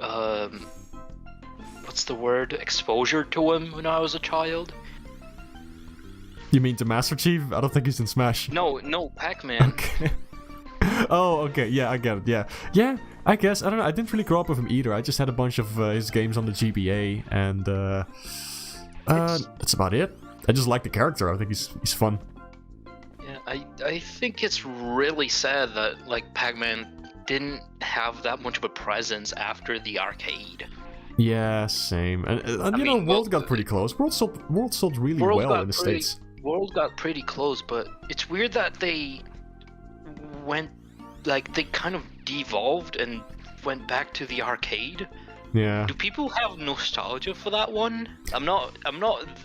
what's the word? Exposure to him when I was a child. You mean to Master Chief? I don't think he's in Smash. No, Pac-Man. Okay. Oh, okay. Yeah, I get it. Yeah. Yeah, I guess. I don't know. I didn't really grow up with him either. I just had a bunch of his games on the GBA, and that's about it. I just like the character. I think he's fun. I think it's really sad that, like, Pac-Man didn't have that much of a presence after the arcade. Yeah, same. And you know, World got pretty close. World sold really well in the States. World got pretty close, but it's weird that they went, like, they kind of devolved and went back to the arcade. Yeah. Do people have nostalgia for that one? I'm not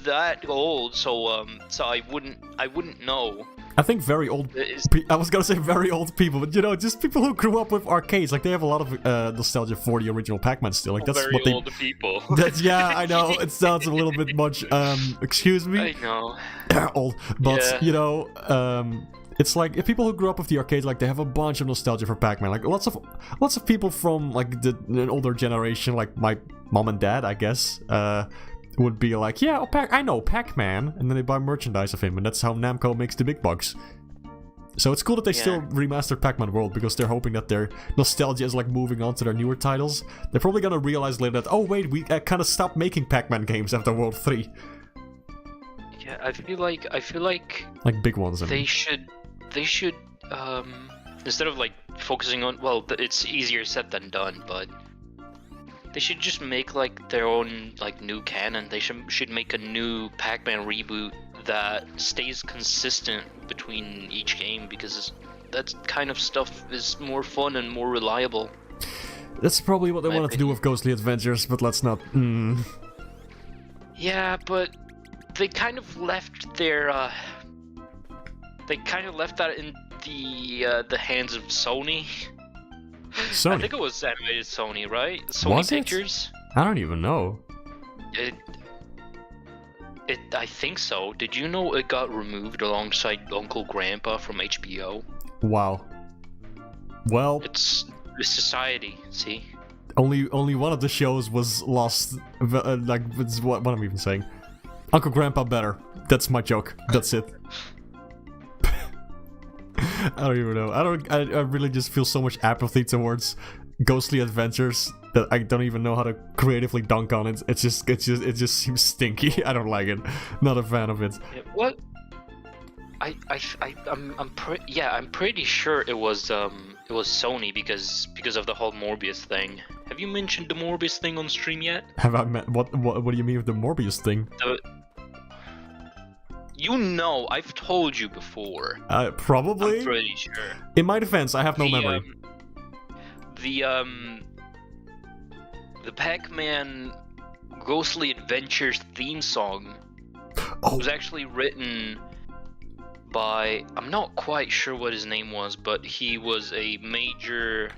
that old, so I wouldn't know. I think very old. I was gonna say very old people, but you know, just people who grew up with arcades. Like they have a lot of nostalgia for the original Pac-Man still. Like that's very what they. Old people. That's yeah, I know. It sounds a little bit much. Excuse me. I know. Old, but Yeah. you know, it's like if people who grew up with the arcades, like they have a bunch of nostalgia for Pac-Man. Like lots of people from like an older generation, like my mom and dad, I guess, would be like, yeah, I know Pac-Man, and then they buy merchandise of him, and that's how Namco makes the big bucks. So it's cool that they still remastered Pac-Man World, because they're hoping that their nostalgia is like moving on to their newer titles. They're probably gonna realize later that, oh wait, we kind of stopped making Pac-Man games after World 3. Yeah, I feel like big ones. They should instead of like focusing on, well, it's easier said than done, but they should just make like their own like new canon. They should make a new Pac-Man reboot that stays consistent between each game, because that kind of stuff is more fun and more reliable. That's probably what they wanted to do with Ghostly Adventures, but let's not. Yeah, but they kind of left their they kind of left that in the hands of Sony. Sony? I think it was animated Sony, right? Sony Was it? Pictures. I don't even know. I think so. Did you know it got removed alongside Uncle Grandpa from HBO? Wow. Well, It's Society. See. only one of the shows was lost. Like, what am I even saying? Uncle Grandpa better. That's my joke. That's it. I don't even know. I really just feel so much apathy towards Ghostly Adventures that I don't even know how to creatively dunk on it. It just seems stinky. I don't like it. Not a fan of it. What? I'm pretty sure it was Sony because of the whole Morbius thing. Have you mentioned the Morbius thing on stream yet? Have I met what do you mean with the Morbius thing? You know, I've told you before. Probably. I'm pretty sure. In my defense, I have no memory. the Pac-Man Ghostly Adventures theme song was actually written by, I'm not quite sure what his name was, but he was a major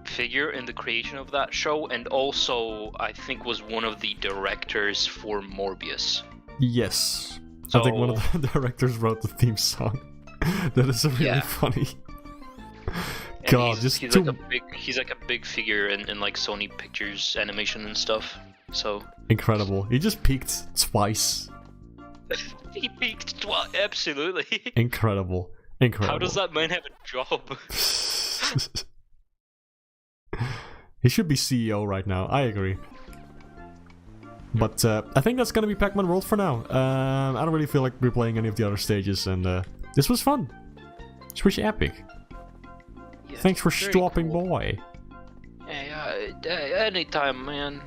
figure in the creation of that show, and also I think was one of the directors for Morbius. Yes. So, I think one of the directors wrote the theme song. That is really funny. God, he's like a big figure in like Sony Pictures animation and stuff. So incredible. He just peaked twice. he peaked absolutely. Incredible. How does that man have a job? He should be CEO right now. I agree. But I think that's gonna be Pac-Man World for now. I don't really feel like replaying any of the other stages, and this was fun. It's pretty epic. Yeah, Thanks for stopping by. Hey, anytime, man.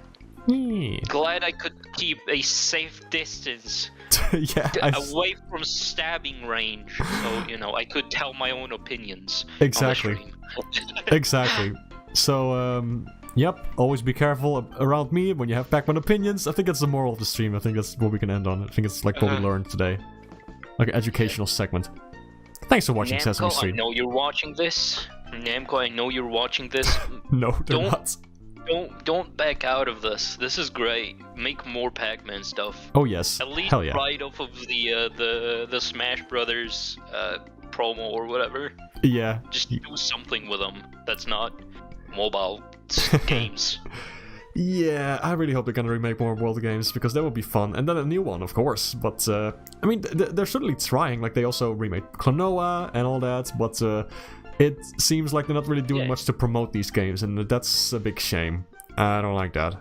Yeah. Glad I could keep a safe distance away from stabbing range, so I could tell my own opinions. Exactly. On the stream. Exactly. So, yep, always be careful around me when you have Pac-Man opinions. I think that's the moral of the stream. I think that's what we can end on. I think it's like what we learned today. Like an educational segment. Thanks for watching Sesame Street. I know you're watching this. Namco, I know you're watching this. No, they're not. Don't back out of this. This is great. Make more Pac-Man stuff. Oh yes. At least hell yeah. right off of the Smash Brothers promo or whatever. Yeah. Just do something with them that's not mobile games. Yeah, I really hope they're gonna remake more World games, because that would be fun. And then a new one, of course. But, I mean, they're certainly trying. Like, they also remade Klonoa and all that, but it seems like they're not really doing much to promote these games, and that's a big shame. I don't like that.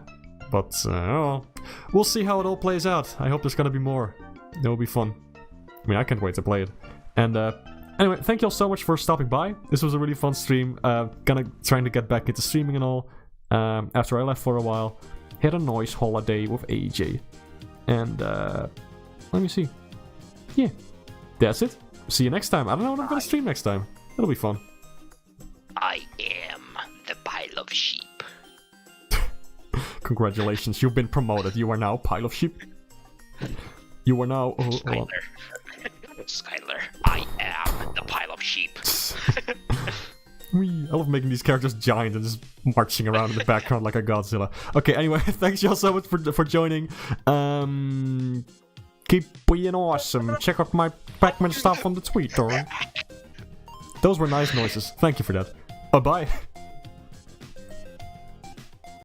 But, oh, we'll see how it all plays out. I hope there's gonna be more. It will be fun. I mean, I can't wait to play it. And, anyway, thank you all so much for stopping by. This was a really fun stream. Trying to get back into streaming and all. After I left for a while. Had a nice holiday with AJ. And, let me see. Yeah, that's it. See you next time. I don't know what I'm gonna stream next time. It'll be fun. I am the pile of sheep. Congratulations, you've been promoted. You are now pile of sheep. You are now... Skylar. Skylar, I am the pile of sheep. I love making these characters giant and just marching around in the background like a Godzilla. Okay, anyway, thanks y'all so much for joining. Keep being awesome. Check out my Pac-Man stuff on the Twitter. Those were nice noises. Thank you for that. Bye-bye.